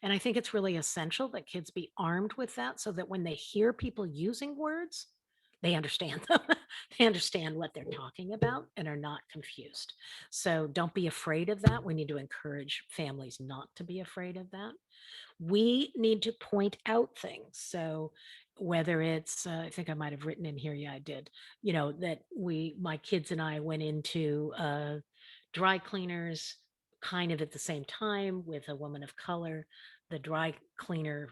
And I think it's really essential that kids be armed with that so that when they hear people using words, they understand them. They understand what they're talking about and are not confused. So don't be afraid of that. We need to encourage families not to be afraid of that. We need to point out things. So whether it's, I think I might have written in here, yeah, I did, that my kids and I went into dry cleaners kind of at the same time with a woman of color. The dry cleaner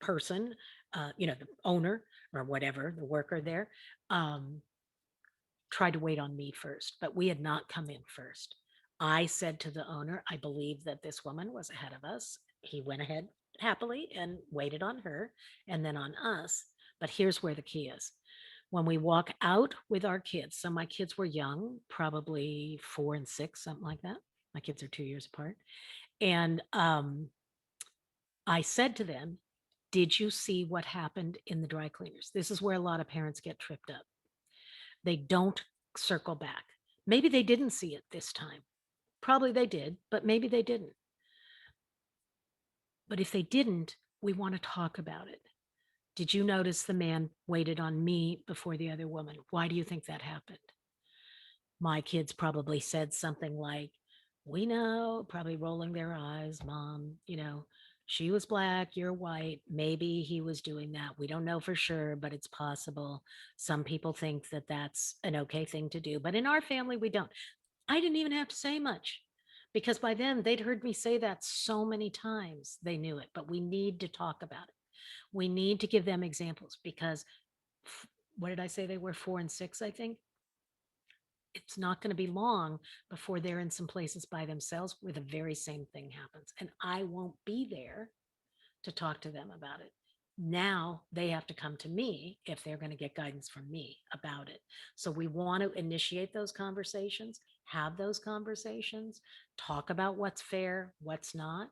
person, the owner or whatever, the worker there, tried to wait on me first, but we had not come in first. I said to the owner, I believe that this woman was ahead of us. He went ahead happily and waited on her and then on us. But here's where the key is. When we walk out with our kids, so my kids were young, probably 4 and 6, something like that. My kids are 2 years apart. And I said to them, did you see what happened in the dry cleaners? This is where a lot of parents get tripped up. They don't circle back. Maybe they didn't see it this time. Probably they did, but maybe they didn't. But if they didn't, we want to talk about it. Did you notice the man waited on me before the other woman? Why do you think that happened? My kids probably said something like, we know, probably rolling their eyes, Mom, she was black, you're white. Maybe he was doing that. We don't know for sure, but it's possible. Some people think that that's an okay thing to do, but in our family, we don't. I didn't even have to say much because by then they'd heard me say that so many times. They knew it, but we need to talk about it. We need to give them examples because what did I say? They were 4 and 6, I think. It's not going to be long before they're in some places by themselves where the very same thing happens. And I won't be there to talk to them about it. Now they have to come to me if they're going to get guidance from me about it. So we want to initiate those conversations, have those conversations, talk about what's fair, what's not.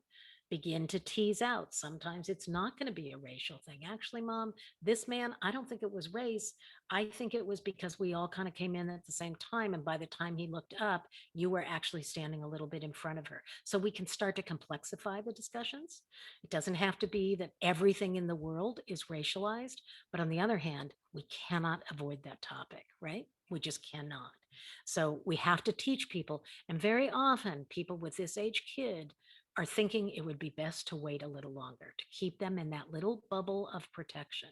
Begin to tease out. Sometimes it's not going to be a racial thing. Actually, Mom, this man, I don't think it was race. I think it was because we all kind of came in at the same time. And by the time he looked up, you were actually standing a little bit in front of her. So we can start to complexify the discussions. It doesn't have to be that everything in the world is racialized. But on the other hand, we cannot avoid that topic, right? We just cannot. So we have to teach people. And very often, people with this age kid are thinking it would be best to wait a little longer to keep them in that little bubble of protection.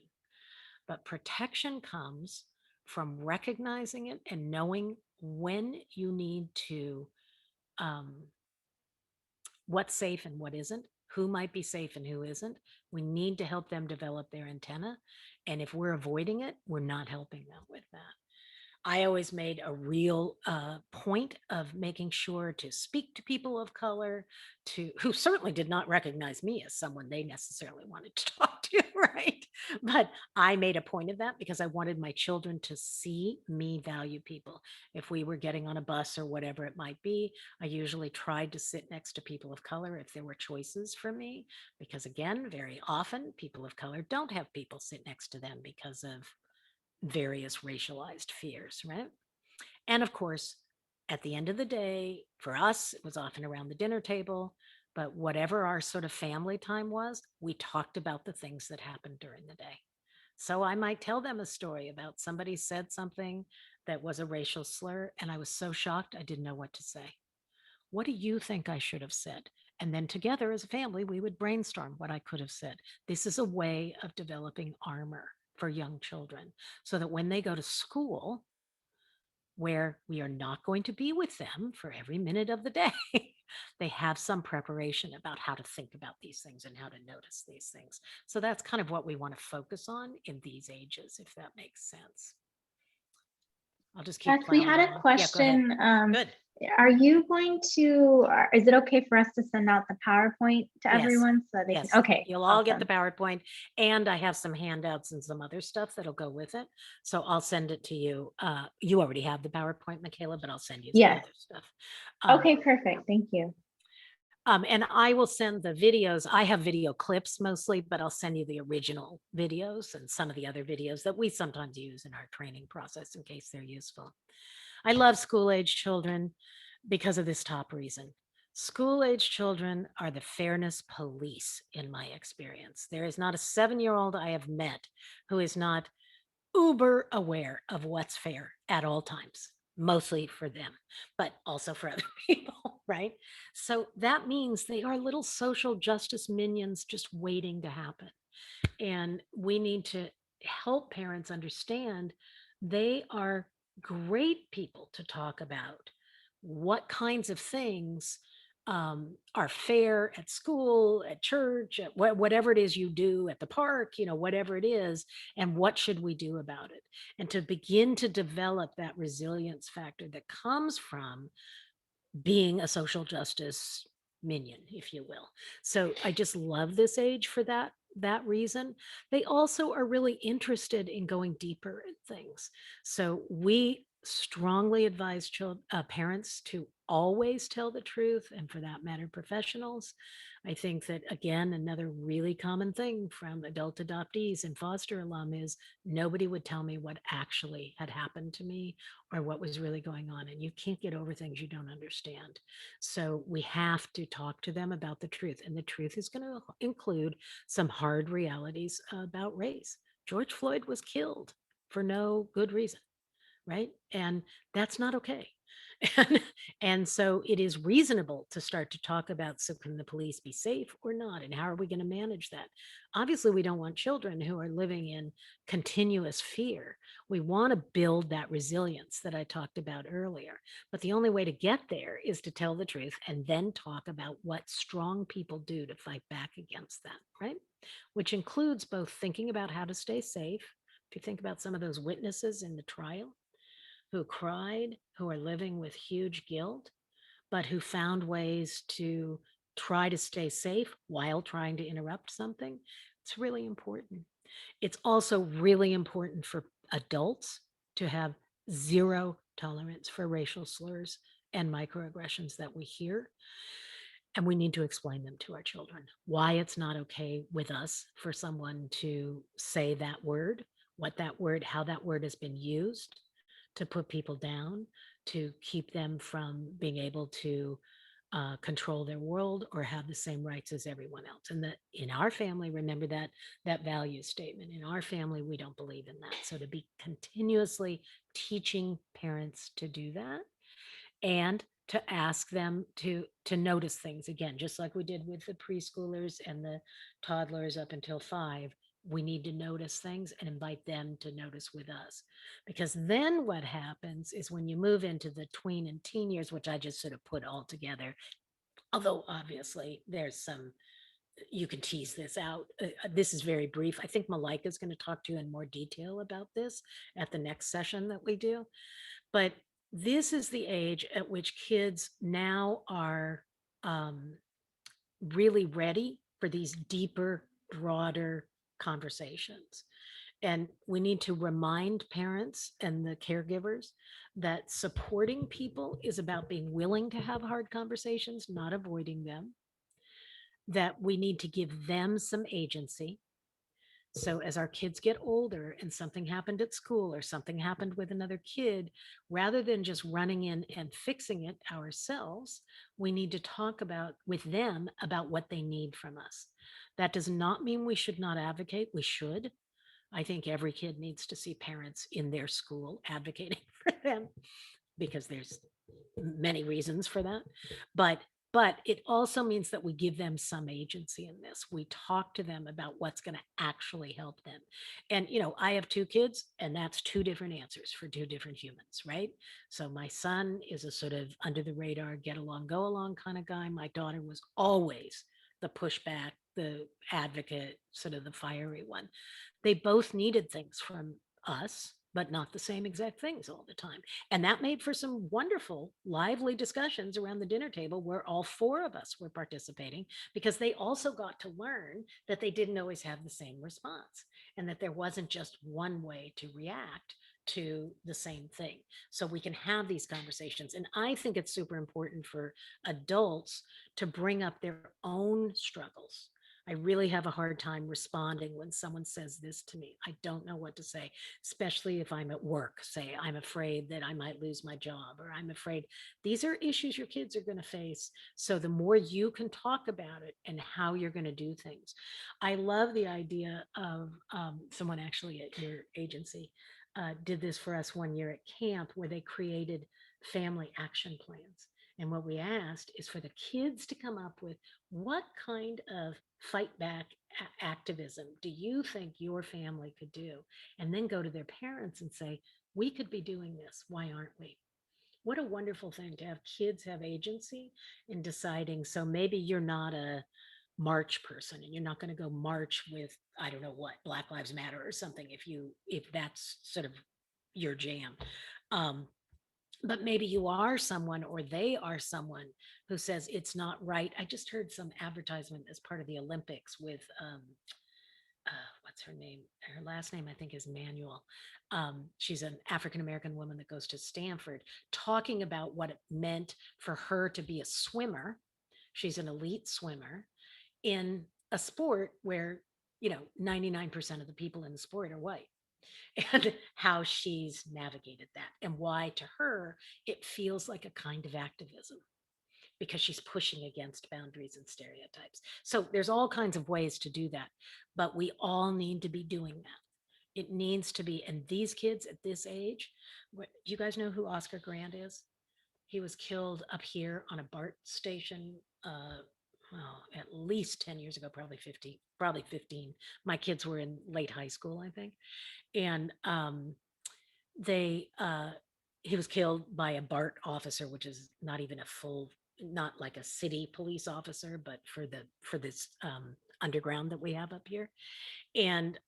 But protection comes from recognizing it and knowing when you need to, what's safe and what isn't, who might be safe and who isn't. We need to help them develop their antenna. And if we're avoiding it, we're not helping them with that. I always made a real point of making sure to speak to people of color, who certainly did not recognize me as someone they necessarily wanted to talk to, right? But I made a point of that because I wanted my children to see me value people. If we were getting on a bus or whatever it might be, I usually tried to sit next to people of color if there were choices for me, because again, very often people of color don't have people sit next to them because of various racialized fears, right? And of course, at the end of the day, for us, it was often around the dinner table, but whatever our sort of family time was, we talked about the things that happened during the day. So I might tell them a story about somebody said something that was a racial slur, and I was so shocked I didn't know what to say. What do you think I should have said? And then together as a family, we would brainstorm what I could have said. This is a way of developing armor for young children so that when they go to school, where we are not going to be with them for every minute of the day, they have some preparation about how to think about these things and how to notice these things. So that's kind of what we want to focus on in these ages, if that makes sense. I'll just keep Beth, we had a along. question. Yeah, good. Are you going to, is it okay for us to send out the PowerPoint to everyone so they Yes. can, okay. You'll all get the PowerPoint, and I have some handouts and some other stuff that'll go with it. So I'll send it to you. You already have the PowerPoint, Michaela, but I'll send you some Yes. other stuff. Okay, perfect. Thank you. And I will send the videos. I have video clips mostly, but I'll send you the original videos and some of the other videos that we sometimes use in our training process in case they're useful. I love school-age children because of this top reason. School-age children are the fairness police in my experience. There is not a 7-year-old I have met who is not uber aware of what's fair at all times, mostly for them, but also for other people, right? So that means they are little social justice minions just waiting to happen. And we need to help parents understand they are great people to talk about what kinds of things are fair at school, at church, at whatever it is you do at the park, whatever it is, and what should we do about it? And to begin to develop that resilience factor that comes from being a social justice minion, if you will. So I just love this age for that reason. They also are really interested in going deeper in things. So we strongly advise parents to always tell the truth, and for that matter, professionals. I think that, again, another really common thing from adult adoptees and foster alum is nobody would tell me what actually had happened to me or what was really going on. And you can't get over things you don't understand. So we have to talk to them about the truth. And the truth is going to include some hard realities about race. George Floyd was killed for no good reason, right? And that's not okay. And so it is reasonable to start to talk about, so can the police be safe or not? And how are we going to manage that? Obviously, we don't want children who are living in continuous fear. We want to build that resilience that I talked about earlier. But the only way to get there is to tell the truth and then talk about what strong people do to fight back against that, right? Which includes both thinking about how to stay safe. If you think about some of those witnesses in the trial who cried, who are living with huge guilt, but who found ways to try to stay safe while trying to interrupt something. It's really important. It's also really important for adults to have zero tolerance for racial slurs and microaggressions that we hear. And we need to explain them to our children, why it's not okay with us for someone to say that word, what that word, how that word has been used to put people down, to keep them from being able to control their world or have the same rights as everyone else. And that in our family, remember that value statement. In our family, we don't believe in that. So to be continuously teaching parents to do that and to ask them to notice things again, just like we did with the preschoolers and the toddlers up until 5. We need to notice things and invite them to notice with us. Because then what happens is when you move into the tween and teen years, which I just sort of put all together, although obviously there's some, you can tease this out. This is very brief. I think Malika is going to talk to you in more detail about this at the next session that we do. But this is the age at which kids now are really ready for these deeper, broader conversations. And we need to remind parents and the caregivers that supporting people is about being willing to have hard conversations, not avoiding them, that we need to give them some agency. So as our kids get older and something happened at school or something happened with another kid, rather than just running in and fixing it ourselves, we need to talk about with them about what they need from us. That does not mean we should not advocate. We should. I think every kid needs to see parents in their school advocating for them because there's many reasons for that. But it also means that we give them some agency in this. We talk to them about what's going to actually help them. And, I have 2 kids, and that's 2 different answers for 2 different humans, right? So my son is a sort of under the radar, get along, go along kind of guy. My daughter was always the pushback, the advocate, sort of the fiery one. They both needed things from us, but not the same exact things all the time. And that made for some wonderful, lively discussions around the dinner table where all 4 of us were participating because they also got to learn that they didn't always have the same response and that there wasn't just one way to react to the same thing, so we can have these conversations. And I think it's super important for adults to bring up their own struggles. I really have a hard time responding when someone says this to me. I don't know what to say, especially if I'm at work. Say, I'm afraid that I might lose my job, or I'm afraid. These are issues your kids are going to face. So the more you can talk about it and how you're going to do things. I love the idea of someone actually at your agency did this for us one year at camp, where they created family action plans. And what we asked is for the kids to come up with, what kind of fight back activism do you think your family could do? And then go to their parents and say, we could be doing this. Why aren't we? What a wonderful thing to have kids have agency in deciding. So maybe you're not a march person and you're not going to go march with, I don't know what, Black Lives Matter or something, if that's sort of your jam. But maybe you are someone, or they are someone who says it's not right. I just heard some advertisement as part of the Olympics with what's her name? Her last name, I think, is Manuel. She's an African-American woman that goes to Stanford, talking about what it meant for her to be a swimmer. She's an elite swimmer in a sport where, 99% of the people in the sport are white, and how she's navigated that, and why to her it feels like a kind of activism, because she's pushing against boundaries and stereotypes. So there's all kinds of ways to do that, but we all need to be doing that. It needs to be, and these kids at this age, do you guys know who Oscar Grant is? He was killed up here on a BART station, well, at least 10 years ago, probably 15. My kids were in late high school, I think. And he was killed by a BART officer, which is not even a full, not like a city police officer, but for this underground that we have up here. And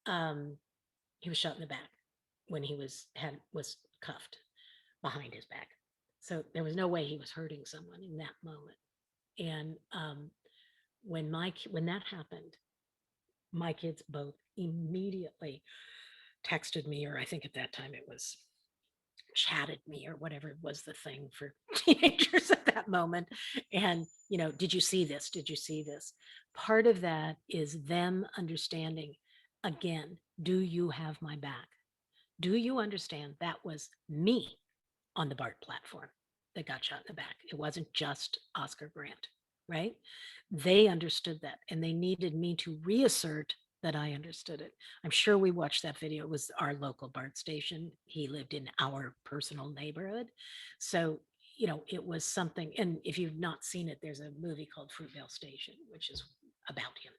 he was shot in the back when he was cuffed behind his back. So there was no way he was hurting someone in that moment. And when that happened, my kids both immediately texted me, or I think at that time it was chatted me, or whatever was the thing for teenagers at that moment. And, did you see this? Did you see this? Part of that is them understanding, again, do you have my back? Do you understand that was me on the BART platform that got shot in the back? It wasn't just Oscar Grant, right? They understood that, and they needed me to reassert that I understood it. I'm sure we watched that video. It was our local BART station. He lived in our personal neighborhood. So, it was something. And if you've not seen it, there's a movie called Fruitvale Station, which is about him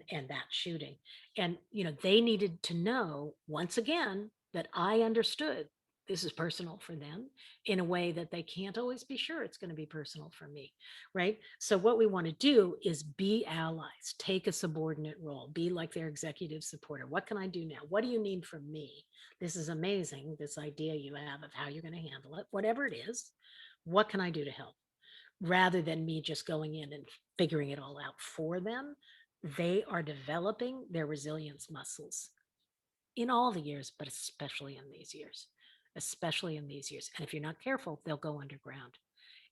and that shooting. And, they needed to know, once again, that I understood this is personal for them in a way that they can't always be sure it's going to be personal for me, right? So what we want to do is be allies, take a subordinate role, be like their executive supporter. What can I do now? What do you need from me? This is amazing, this idea you have of how you're going to handle it, whatever it is. What can I do to help? Rather than me just going in and figuring it all out for them, they are developing their resilience muscles in all the years, but especially in these years. And if you're not careful, they'll go underground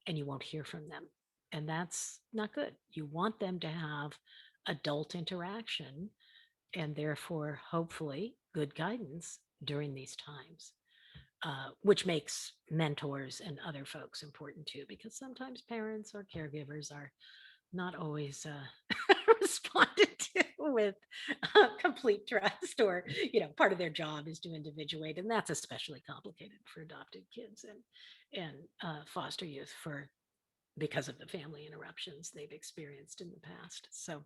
and you won't hear from them. And that's not good. You want them to have adult interaction and therefore, hopefully, good guidance during these times, which makes mentors and other folks important too, because sometimes parents or caregivers are not always responded to with complete trust, or part of their job is to individuate, and that's especially complicated for adopted kids and foster youth because of the family interruptions they've experienced in the past. So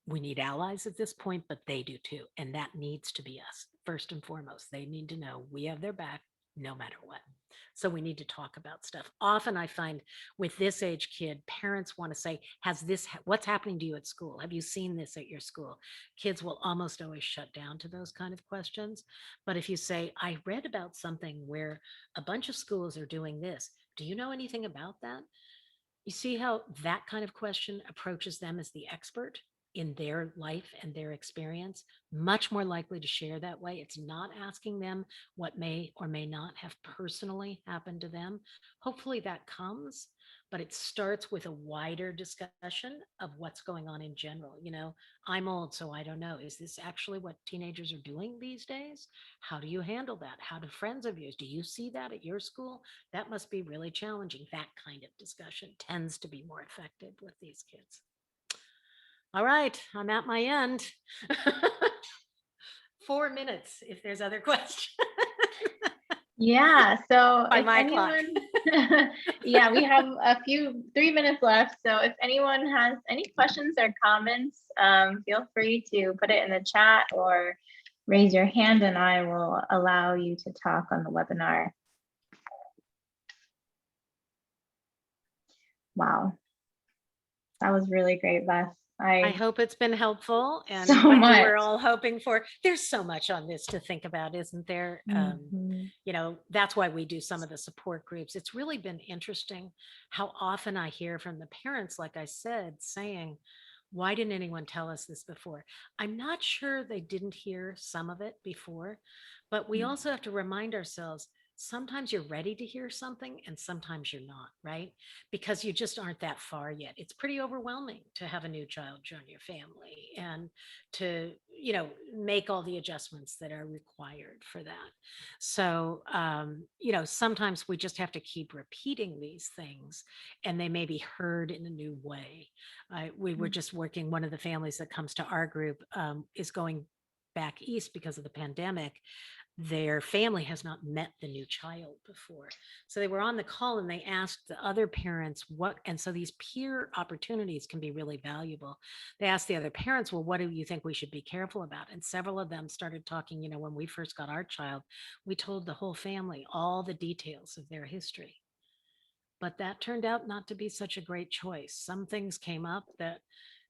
we need allies at this point, but they do too, and that needs to be us first and foremost. They need to know we have their back no matter what. So we need to talk about stuff. Often I find with this age kid, parents want to say, what's happening to you at school? Have you seen this at your school? Kids will almost always shut down to those kind of questions. But if you say, I read about something where a bunch of schools are doing this, do you know anything about that? You see how that kind of question approaches them as the expert? in their life and their experience, much more likely to share that way. It's not asking them what may or may not have personally happened to them. Hopefully that comes, but it starts with a wider discussion of what's going on in general. You know, I'm old, so I don't know. Is this actually what teenagers are doing these days? How do you handle that? How do friends of yours, do you see that at your school? That must be really challenging. That kind of discussion tends to be more effective with these kids. All right, I'm at my end. 4 minutes if there's other questions. Yeah, so By if my clock. anyone, yeah, we have 3 minutes left. So if anyone has any questions or comments, feel free to put it in the chat or raise your hand and I will allow you to talk on the webinar. Wow, that was really great, Beth. I hope it's been helpful and so what much. you were all hoping for. There's so much on this to think about, isn't there? You know, that's why we do some of the support groups. It's really been interesting how often I hear from the parents, like I said, saying, why didn't anyone tell us this before? I'm not sure they didn't hear some of it before, but we also have to remind ourselves, sometimes you're ready to hear something and sometimes you're not, right? Because you just aren't that far yet. It's pretty overwhelming to have a new child join your family and to, you know, make all the adjustments that are required for that. So, you know, sometimes we just have to keep repeating these things and they may be heard in a new way. We were just working, one of the families that comes to our group is going back east because of the pandemic. Their family has not met the new child before. So they were on the call and they asked the other parents what, and so these peer opportunities can be really valuable. They asked the other parents, well, what do you think we should be careful about? And several of them started talking, you know, when we first got our child, we told the whole family all the details of their history. But that turned out not to be such a great choice. Some things came up that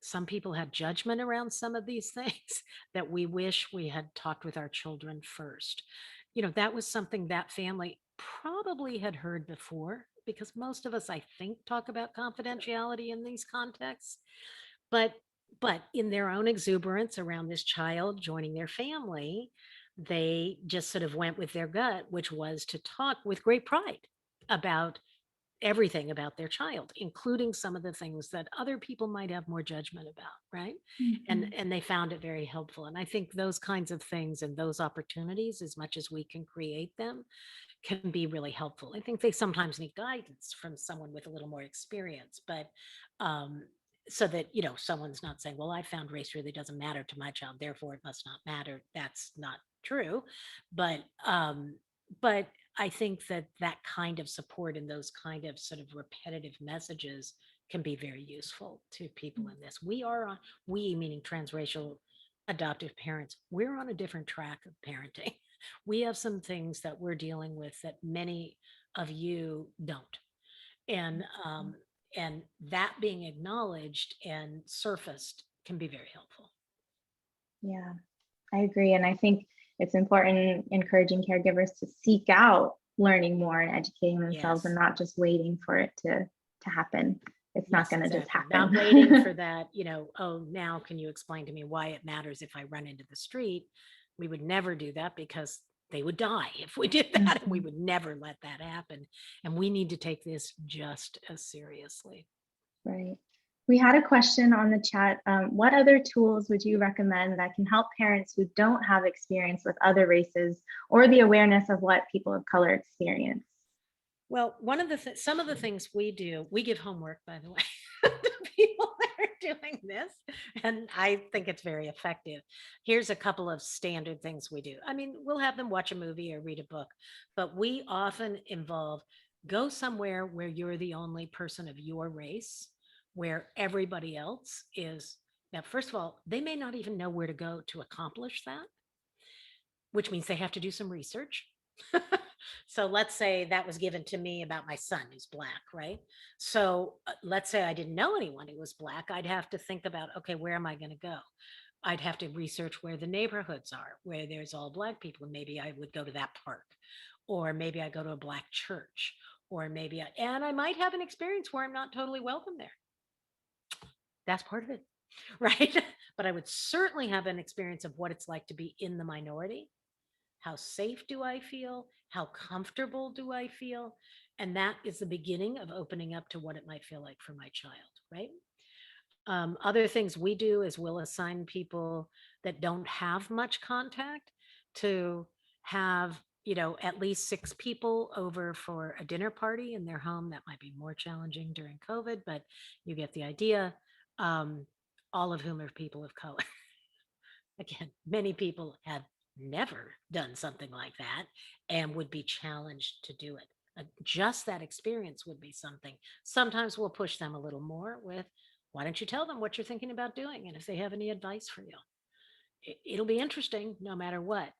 some people had judgment around some of these things that we wish we had talked with our children first. You know, that was something that family probably had heard before because most of us, I think, talk about confidentiality in these contexts. But in their own exuberance around this child joining their family, they just sort of went with their gut, which was to talk with great pride about everything about their child, including some of the things that other people might have more judgment about, right? And they found it very helpful. And I think those kinds of things and those opportunities, as much as we can create them, can be really helpful. I think they sometimes need guidance from someone with a little more experience, but so that, you know, someone's not saying, well, I found race really doesn't matter to my child, therefore it must not matter. That's not true. But I think that that kind of support and those kind of sort of repetitive messages can be very useful to people in this. We meaning transracial adoptive parents, we're on a different track of parenting. We have some things that we're dealing with that many of you don't. And that being acknowledged and surfaced can be very helpful. Yeah, I agree. And I think it's important encouraging caregivers to seek out learning more and educating themselves and not just waiting for it to happen. It's not going to just happen. Not waiting for that, you know, oh, now can you explain to me why it matters if I run into the street? We would never do that because they would die if we did that. And we would never let that happen. And we need to take this just as seriously. Right. We had a question on the chat. What other tools would you recommend that can help parents who don't have experience with other races or the awareness of what people of color experience? Well, some of the things we do, we give homework, by the way, to people that are doing this, and I think it's very effective. Here's a couple of standard things we do. I mean, we'll have them watch a movie or read a book, but we often involve go somewhere where you're the only person of your race, where everybody else is. Now, first of all, they may not even know where to go to accomplish that, which means they have to do some research. So let's say that was given to me about my son who's Black, right? So let's say I didn't know anyone who was Black. I'd have to think about, okay, where am I going to go? I'd have to research where the neighborhoods are, where there's all Black people. And maybe I would go to that park, or maybe I go to a Black church, or maybe and I might have an experience where I'm not totally welcome there. That's part of it. right? But I would certainly have an experience of what it's like to be in the minority. How safe do I feel? How comfortable do I feel? And that is the beginning of opening up to what it might feel like for my child, right? Other things we do is we'll assign people that don't have much contact to have, at least 6 people over for a dinner party in their home. That might be more challenging during COVID, but you get the idea. All of whom are people of color. Again, many people have never done something like that and would be challenged to do it. Just that experience would be something. Sometimes we'll push them a little more with, why don't you tell them what you're thinking about doing? And if they have any advice for you, it'll be interesting no matter what.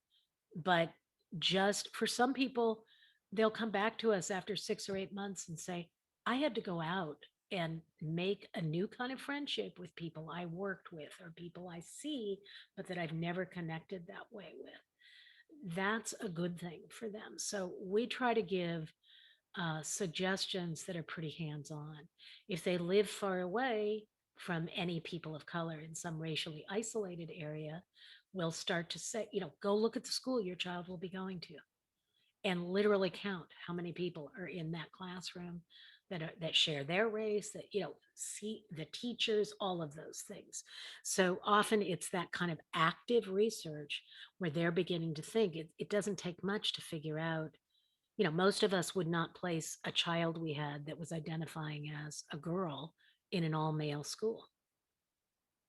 But just for some people, they'll come back to us after 6 or 8 months and say, I had to go out and make a new kind of friendship with people I worked with or people I see, but that I've never connected that way with. That's a good thing for them. So we try to give suggestions that are pretty hands-on. If they live far away from any people of color in some racially isolated area, we'll start to say, go look at the school your child will be going to and literally count how many people are in that classroom that share their race, that, see the teachers, all of those things. So often it's that kind of active research where they're beginning to think it doesn't take much to figure out. Most of us would not place a child we had that was identifying as a girl in an all male school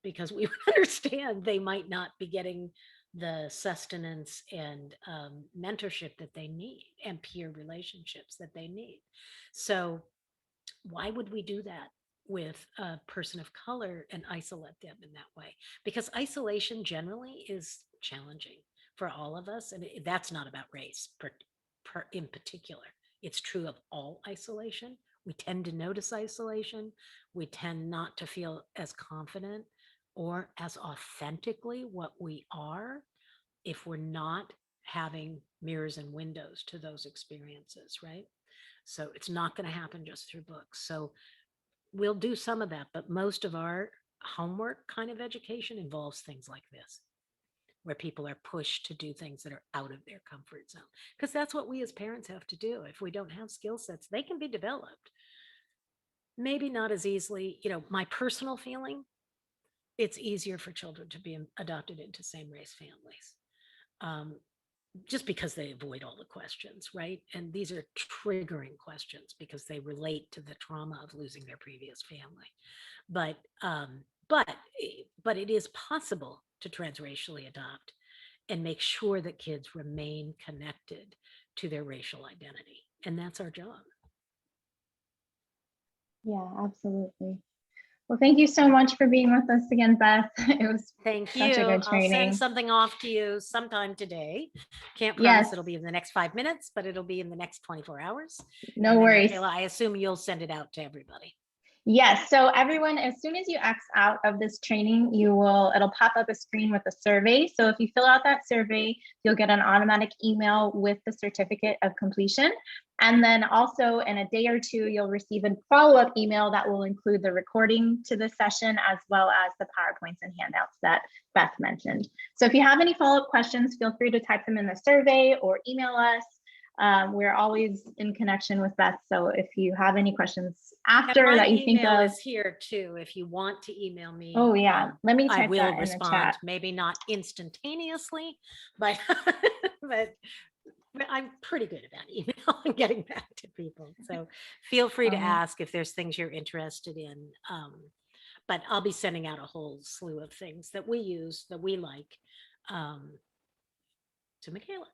because we would understand they might not be getting the sustenance and mentorship that they need and peer relationships that they need. So why would we do that with a person of color and isolate them in that way? Because isolation generally is challenging for all of us. And that's not about race in particular. It's true of all isolation. We tend to notice isolation. We tend not to feel as confident or as authentically what we are if we're not having mirrors and windows to those experiences, right? So it's not going to happen just through books. So we'll do some of that, but most of our homework kind of education involves things like this, where people are pushed to do things that are out of their comfort zone. Because that's what we as parents have to do. If we don't have skill sets, they can be developed. Maybe not as easily, my personal feeling, it's easier for children to be adopted into same race families. Just because they avoid all the questions, right? And these are triggering questions because they relate to the trauma of losing their previous family. But it is possible to transracially adopt and make sure that kids remain connected to their racial identity. And that's our job. Yeah, absolutely. Well, thank you so much for being with us again, Beth. It was such a good training. I'll send something off to you sometime today. Can't promise it'll be in the next 5 minutes, but it'll be in the next 24 hours. No worries. Michaela, I assume you'll send it out to everybody. Yes. So everyone, as soon as you X out of this training, it'll pop up a screen with a survey. So if you fill out that survey, you'll get an automatic email with the certificate of completion. And then also in a day or two, you'll receive a follow-up email that will include the recording to the session, as well as the PowerPoints and handouts that Beth mentioned. So if you have any follow-up questions, feel free to type them in the survey or email us. We're always in connection with Beth. So if you have any questions after that you think of, is here too. If you want to email me. Oh yeah, let me type I will that in respond. the chat. Maybe not instantaneously, but but I'm pretty good about email and getting back to people. So feel free to ask if there's things you're interested in. But I'll be sending out a whole slew of things that we use, that we like, to Michaela.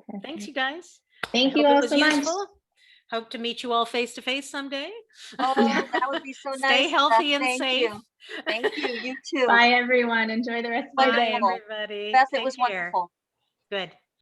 Perfect. Thanks, you guys. Thank you all so much. Hope to meet you all face to face someday. Oh, that would be so nice. Stay healthy Beth, and safe. Thank you. You too. Bye, everyone. Enjoy the rest of the day. Everybody. Beth, it Take was care. wonderful. Good.